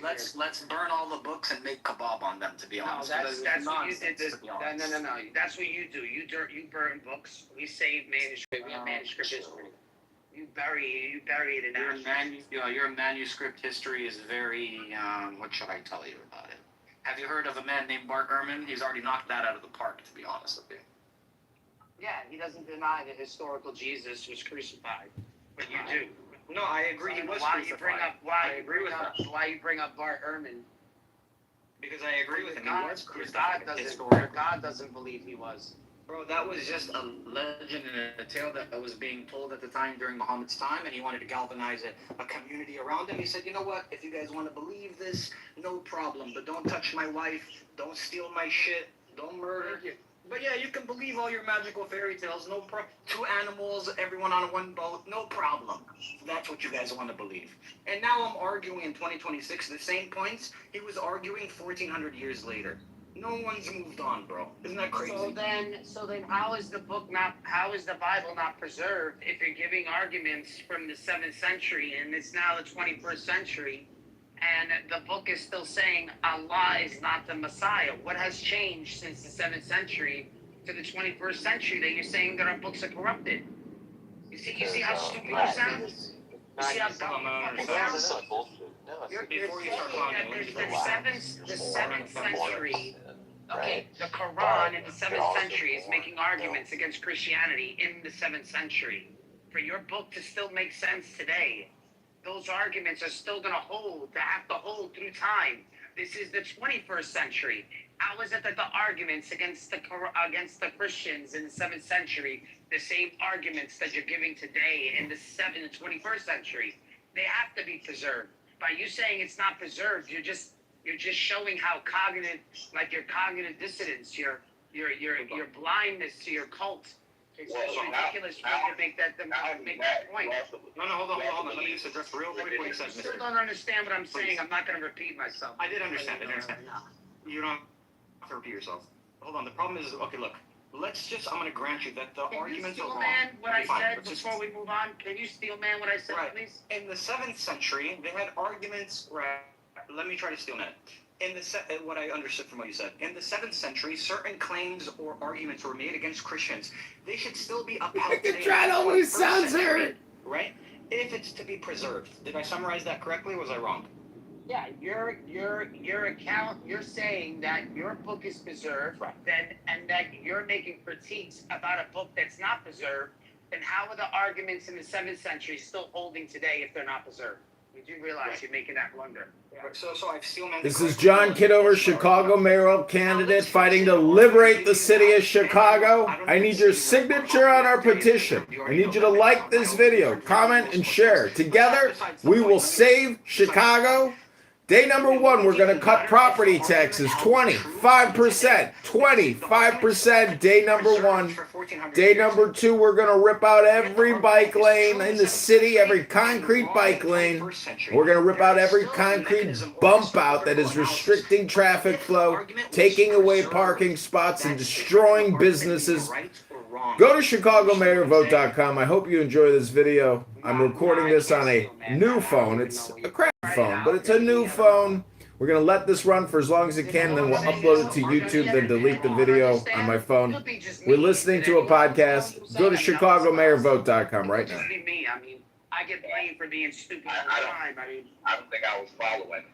let's burn all the books and make kebab on them. To be honest, that's what you did. No. That's what you do. You burn books. We save manuscript. We have manuscript history. You bury it in your manuscript history is very. What should I tell you about it? Have you heard of a man named Bart Ehrman? He's already knocked that out of the park, to be honest with you. Yeah, he doesn't deny that historical Jesus was crucified, but you do. No, I agree. He was why crucified. you bring up Bart Ehrman? Because I agree with him. He was Your crucified. God doesn't believe he was. Bro, that was just a legend and a tale that was being told at the time during Muhammad's time, and he wanted to galvanize a community around him. He said, you know what, if you guys want to believe this, no problem, but don't touch my wife, don't steal my shit, don't murder. But yeah, you can believe all your magical fairy tales, no problem. 2 animals, everyone on one boat, no problem. That's what you guys want to believe. And now I'm arguing in 2026 the same points he was arguing 1,400 years later. No one's moved on, bro. Isn't that crazy? So then, how is the Bible not preserved if you're giving arguments from the 7th century and it's now the 21st century, and the book is still saying Allah is not the Messiah? What has changed since the 7th century to the 21st century that you're saying that our books are corrupted? You see how stupid you sound? You see how dumb you sound? You're saying that the 7th century, okay, the Quran in the 7th century is making arguments against Christianity in the 7th century. For your book to still make sense today, those arguments are still going to hold, they have to hold through time. This is the 21st century. How is it that the arguments against the Christians in the 7th century, the same arguments that you're giving today in the 21st century, they have to be preserved? By you saying it's not preserved, you're just showing how cognitive, like your cognitive dissonance, your blindness to your cult. It's just ridiculous for you to make that point. No, hold on. Let me just address real quick what you said, You still don't understand what I'm saying. I'm not going to repeat myself. I did understand. You don't have to repeat yourself. Hold on. The problem is, okay, look. I'm going to grant you that the arguments are wrong. Can you steel man what I said before we move on? Can you steel man what I said, please? In the 7th century, they had arguments. Right. Let me try to steel man it. What I understood from what you said. In the 7th century, certain claims or arguments were made against Christians. They should still be upheld today. Try to always sounds hurt. Right? If it's to be preserved. Did I summarize that correctly, or was I wrong? Yeah, your account, you're saying that your book is preserved, and that you're making critiques about a book that's not preserved, then how are the arguments in the 7th century still holding today if they're not preserved? You do realize you're making that blunder. So I've still meant. This is John Kitover, Chicago mayoral candidate, fighting to liberate the city of Chicago. I need your signature on our petition. I need you to like this video, comment, and share. Together, we will save Chicago. Day number 1, we're going to cut property taxes 25%. 25% day number 1. Day number 2, we're going to rip out every bike lane in the city, every concrete bike lane. We're going to rip out every concrete bump out that is restricting traffic flow, taking away parking spots, and destroying businesses. Go to ChicagoMayorVote.com. I hope you enjoy this video. I'm recording this on a new phone. It's a crap phone, but it's a new phone. We're going to let this run for as long as it can, and then we'll upload it to YouTube, then delete the video on my phone. We're listening to a podcast. Go to ChicagoMayorVote.com right now. I get blamed for being stupid all the time. I don't think I was following.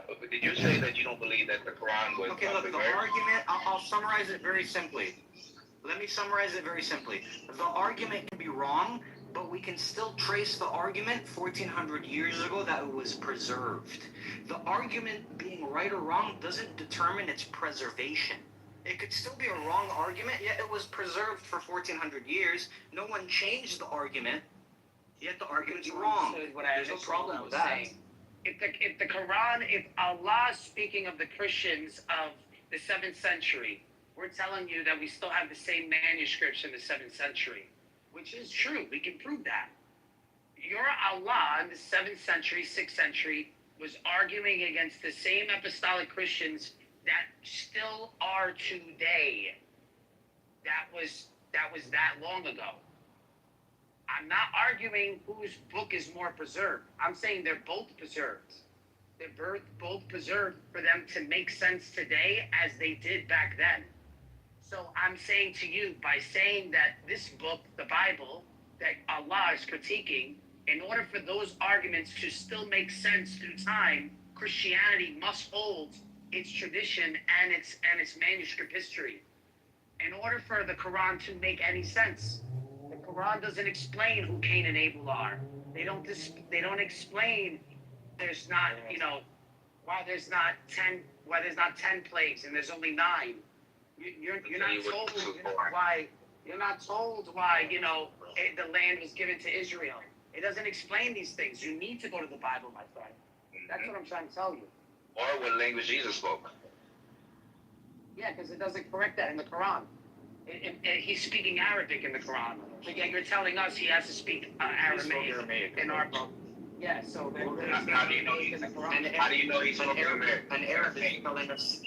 But did you say that you don't believe that the Quran was? Okay, look, the argument. I'll summarize it very simply. Let me summarize it very simply. The argument can be wrong, but we can still trace the argument 1,400 years ago that it was preserved. The argument being right or wrong doesn't determine its preservation. It could still be a wrong argument, yet it was preserved for 1,400 years. No one changed the argument, yet the argument's wrong. There's no problem with that. If the Quran, if Allah is speaking of the Christians of the 7th century, we're telling you that we still have the same manuscripts in the 7th century, which is true. We can prove that. Your Allah in the 7th century, 6th century, was arguing against the same apostolic Christians that still are today. That was that long ago. I'm not arguing whose book is more preserved. I'm saying they're both preserved. They're both preserved for them to make sense today as they did back then. So I'm saying to you, by saying that this book, the Bible, that Allah is critiquing, in order for those arguments to still make sense through time, Christianity must hold its tradition and its manuscript history. In order for the Quran to make any sense, the Quran doesn't explain who Cain and Abel are. They don't explain. There's not, why there's not 10 why there's not 10 plagues and there's only 9. You're not told why. You're not told why, the land was given to Israel. It doesn't explain these things. You need to go to the Bible, my friend. That's what I'm trying to tell you. Or what language Jesus spoke. Yeah, because it doesn't correct that in the Quran. He's speaking Arabic in the Quran. But yet you're telling us he has to speak Aramaic in our book. Yeah, so How do you know he's How do you know he spoke Aramaic? An Arabic telling us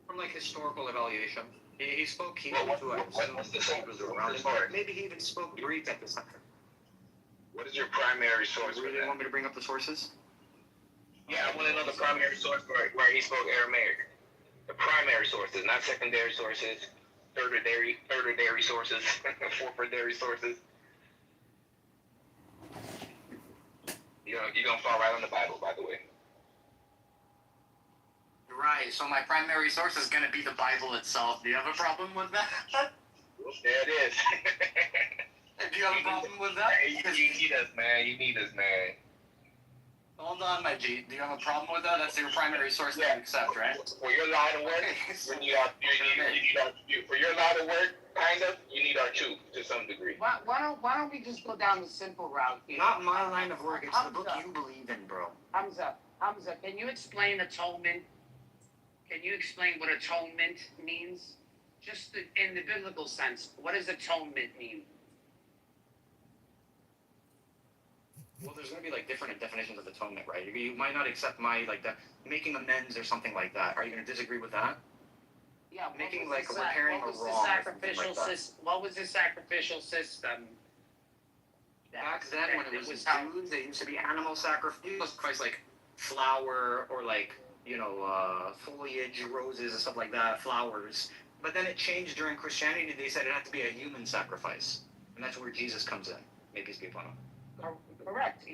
from like historical evaluation. He spoke Hebrew to us. What's the source? Maybe he even spoke Greek at this time. What is your primary source You for really that? want me to bring up the sources? Yeah, I want to know the primary source where he spoke Aramaic. The primary sources, not secondary sources, thirdary sources, fourthary sources. You're gonna fall right on the Bible, by the way. Right, so my primary source is going to be the Bible itself. Do you have a problem with that? There it is. Do you have a problem with that? You need us, man. You need us, man. Hold on, my G. Do you have a problem with that? That's your primary source that you accept, right? For your line of work, for your line of work, kind of, you need our truth to some degree. Why don't we just go down the simple route here? Not my line of work. It's the book you believe in, bro. Hamza, can you explain atonement? Can you explain what atonement means? Just in the biblical sense, what does atonement mean? Well, there's going to be like different definitions of atonement, right? You might not accept my making amends or something like that. Are you going to disagree with that? Yeah, making like repairing a wrong. What was the sacrificial system? Back then, when it was Jews, they used to be animal sacrifice, like flour or like foliage, roses and stuff like that, flowers. But then it changed during Christianity. They said it had to be a human sacrifice, and that's where Jesus comes in. May peace be upon him. Correct.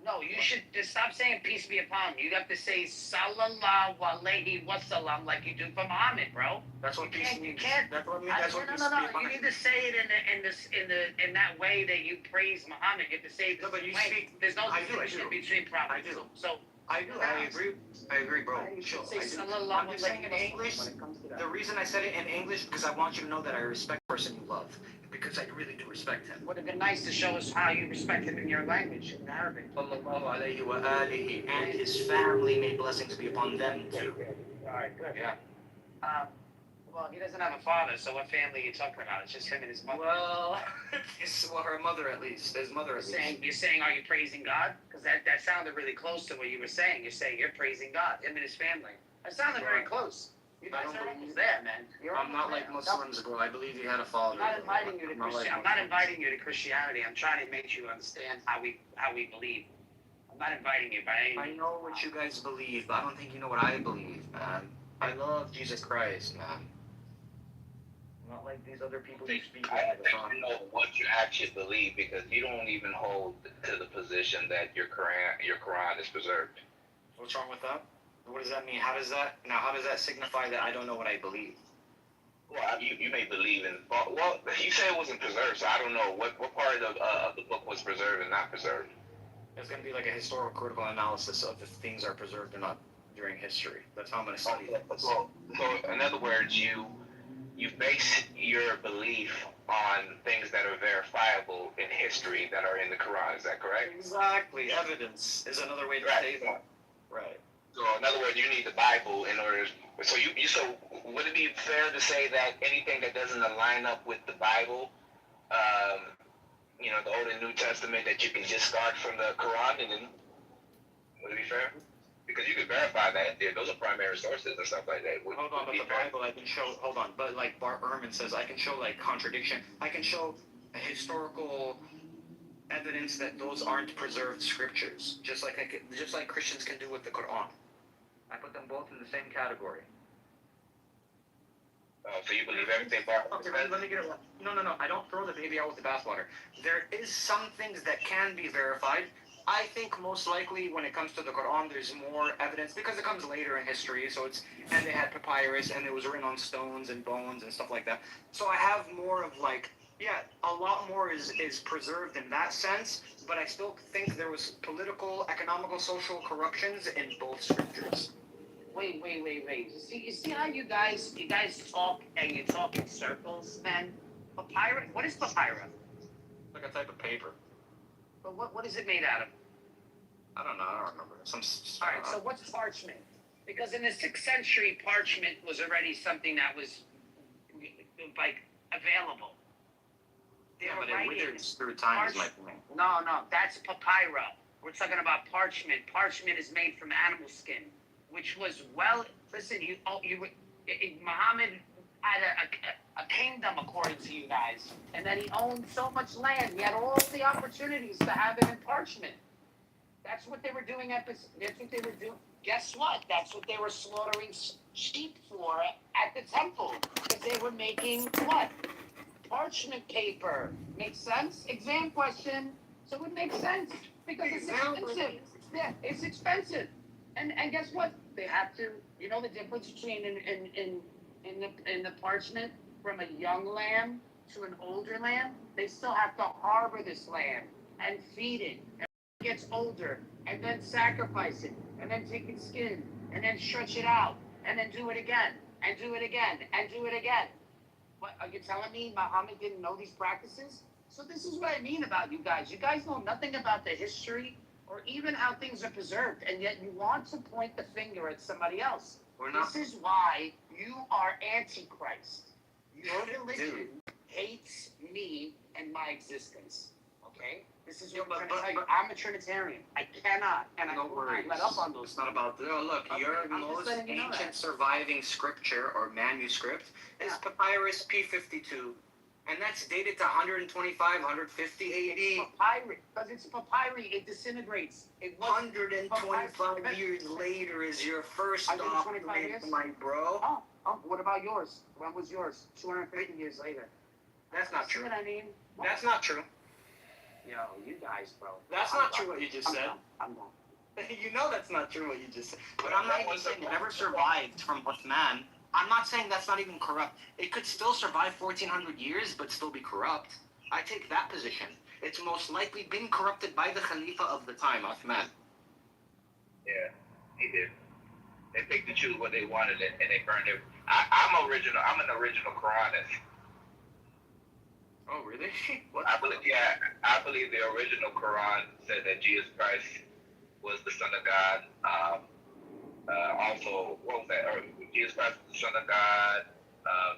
No, you should just stop saying peace be upon him. You have to say sallallahu alayhi wasallam like you do for Muhammad, bro. That's what peace means. You can't. That's what I mean. That's what peace No. You need to say it in that way that you praise Muhammad. You have to say it. No, but you speak. There's no distinction between prophets. So. I agree, bro. Sure, I'm saying in English. The reason I said it in English because I want you to know that I respect the person you love, because I really do respect him. Would have been nice to show us how you respect him in your language, in Arabic. And his family, may blessings be upon them too. All right, good. Yeah. Well, he doesn't have a father, so what family are you talking about? It's just him and his mother. Well, her mother at least. His mother at least. You're saying, are you praising God? Because that sounded really close to what you were saying. You're saying you're praising God, him and his family. That sounded very close. You guys are almost there, man. I'm not like Muslims, bro. I believe he had a father. I'm not inviting you to Christianity. I'm trying to make you understand how we believe. I'm not inviting you by any I know what you guys believe, but I don't think you know what I believe, man. I love Jesus Christ, man. Not like these other people who speak. I don't think you know what you actually believe, because you don't even hold to the position that your Quran is preserved. What's wrong with that? What does that mean? How does that signify that I don't know what I believe? Well, you may believe in. Well, you say it wasn't preserved, so I don't know what part of the book was preserved and not preserved. It's going to be like a historical critical analysis of if things are preserved or not during history. That's how I'm going to study it. So in other words, you base your belief on things that are verifiable in history that are in the Quran. Is that correct? Exactly. Evidence is another way to say that. Right. So in other words, you need the Bible in order. So would it be fair to say that anything that doesn't line up with the Bible, the Old and New Testament, that you can just start from the Quran, and then would it be fair? Because you could verify that those are primary sources and stuff like that. Hold on, but the Bible I can show. Hold on, but like Bart Ehrman says, I can show like contradiction. I can show historical evidence that those aren't preserved scriptures, just like Christians can do with the Quran. I put them both in the same category. So you believe everything Bart Ehrman says? Let me get it. No. I don't throw the baby out with the bathwater. There is some things that can be verified. I think most likely when it comes to the Quran, there's more evidence because it comes later in history. So and they had papyrus and it was written on stones and bones and stuff like that. So I have more of like Yeah, a lot more is preserved in that sense, but I still think there was political, economical, social corruptions in both scriptures. Wait. You see how you guys talk and you talk in circles, man? Papyrus. What is papyrus? Like a type of paper. But what is it made out of? I don't know. I don't remember. All right. So what's parchment? Because in the 6th century, parchment was already something that was like available. Yeah, but it withers through time is my point. No, that's papyrus. We're talking about parchment. Parchment is made from animal skin, which was listen. Muhammad had a kingdom according to you guys, and then he owned so much land. He had all the opportunities to have it in parchment. That's what they were doing. That's what they were doing. Guess what? That's what they were slaughtering sheep for at the temple, because they were making what? Parchment paper. Makes sense? Exam question. So it makes sense because it's expensive. Yeah, it's expensive. And guess what? They have to. You know the difference between in the parchment from a young lamb to an older lamb? They still have to harbor this lamb and feed it. And it gets older, and then sacrifice it, and then take its skin, and then stretch it out, and then do it again, and do it again, and do it again. What, are you telling me Muhammad didn't know these practices? So this is what I mean about you guys. You guys know nothing about the history or even how things are preserved, and yet you want to point the finger at somebody else. This is why you are Antichrist. Your religion hates me and my existence. Okay? This is what I'm trying to tell you. I'm a Trinitarian. I cannot, and I will not let up on those. It's not about look, your most ancient surviving scripture or manuscript is Papyrus P52. And that's dated to 125, 150 AD. Papyrus, because it's papyri, it disintegrates. 125 years later is your first document, my bro. Oh, what about yours? When was yours? 250 years later. That's not true. See what I mean? That's not true. Yo, you guys, bro. That's not true what you just said. I'm done. You know that's not true what you just said. But I'm not even saying whatever survived from Uthman. I'm not saying that's not even corrupt. It could still survive 1,400 years, but still be corrupt. I take that position. It's most likely been corrupted by the Khalifa of the time, Uthman. Yeah, he did. They picked and choose what they wanted and they burned it. I'm an original Quranist. Oh, really? I believe the original Quran said that Jesus Christ was the Son of God. Also, what was that? Jesus Christ was the Son of God.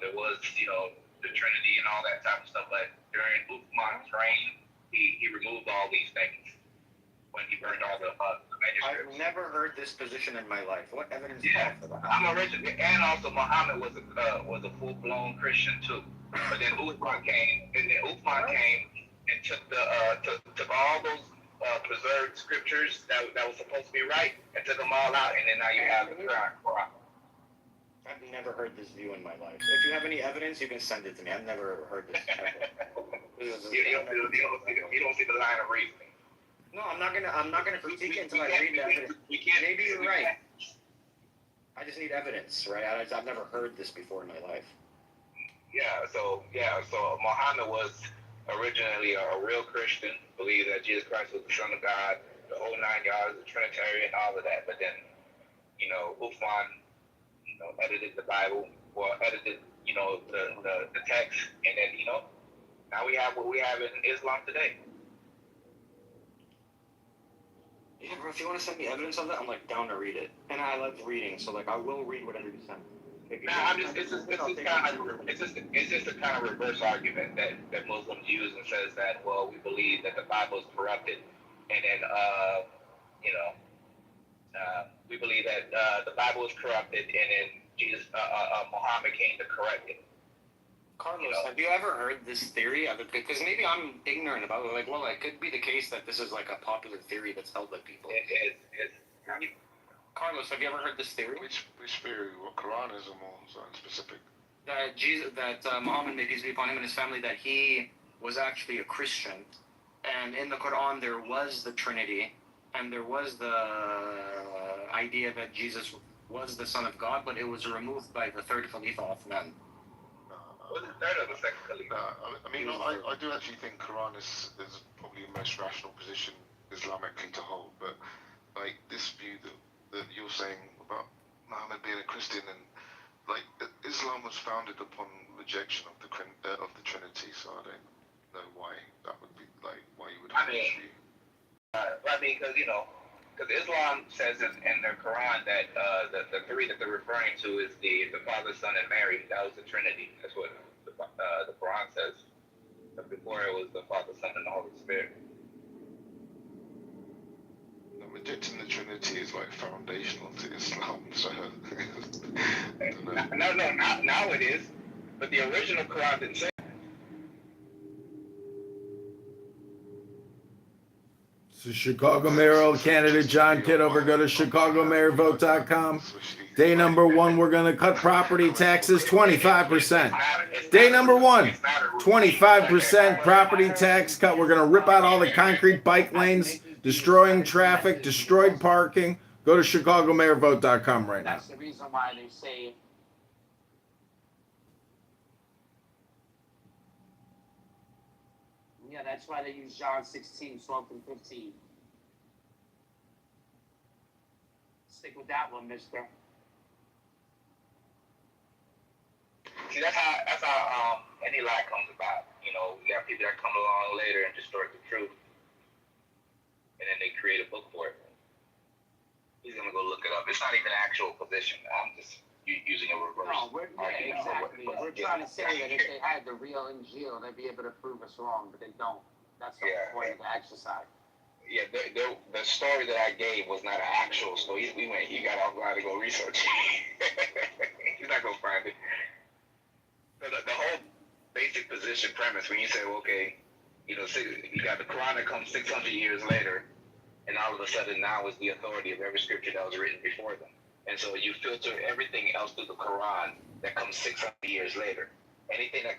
There was, the Trinity and all that type of stuff. But during Uthman's reign, he removed all these things when he burned all the manuscripts. I've never heard this position in my life. What evidence? Yeah, I'm original, and also Muhammad was a full-blown Christian too. But then Uthman came, and took took all those preserved scriptures that was supposed to be right and took them all out, and then now you have the Quran. I've never heard this view in my life. If you have any evidence, you can send it to me. I've never heard this. You don't see the line of reasoning. No, I'm not gonna critique it until I read the evidence. Maybe you're right. I just need evidence, right? I've never heard this before in my life. So Muhammad was originally a real Christian, believed that Jesus Christ was the Son of God, the whole 9 yards, the Trinitarian, all of that. But then, Uthman, edited the Bible, or edited, the text, and then, now we have what we have in Islam today. Yeah, bro, if you want to send me evidence of that, I'm down to read it. And I love reading, so I will read whatever you send. It's just a kind of reverse argument that Muslims use and says that, well, we believe that the Bible is corrupted, and then we believe that the Bible is corrupted, and then Muhammad came to correct it. Carlos, have you ever heard this theory of it? Because maybe I'm ignorant about it. It could be the case that this is a popular theory that's held by people. It is. Carlos, have you ever heard this theory? Which theory? What Quranism or something specific? That Muhammad, may peace be upon him and his family, that he was actually a Christian, and in the Quran there was the Trinity, and there was the idea that Jesus was the Son of God, but it was removed by the third Khalifa Uthman. Was it third or the No, I mean, I do actually think Quran is probably the most rational position Islamically to hold, but like this view that you're saying about Muhammad being a Christian, and like Islam was founded upon rejection of the Trinity, so I don't know why that would be like why you would hold this view. Because Islam says in the Quran that the three that they're referring to is the Father, Son, and Mary. That was the Trinity. That's what the Quran says. But before it was the Father, Son, and the Holy Spirit. Rejecting the Trinity is like foundational to Islam, so I don't No, know. now it is. But the original Quran didn't say. So Chicago mayoral candidate John Kitover, go to chicagomayorvote.com. Day number 1, we're going to cut property taxes 25%. Day number 1, 25% property tax cut. We're going to rip out all the concrete bike lanes, destroying traffic, destroyed parking. Go to chicagomayorvote.com right now. That's the reason why they say. Yeah, that's why they use John 16, 12 and 15. Stick with that one, mister. See, that's how any lie comes about. You got people that come along later and distort the truth, and then they create a book for it. He's gonna go look it up. It's not even an actual position. I'm just using a reverse. No, exactly. We're trying to say that if they had the real Injil, they'd be able to prove us wrong, but they don't. That's the point of the exercise. Yeah, the story that I gave was not an actual story. He got offline to go research. He's not gonna find it. So the whole basic position premise, when you say, well, okay, you got the Quran that comes 600 years later, and all of a sudden now is the authority of every scripture that was written before them. And so you filter everything else through the Quran that comes 600 years later. Anything that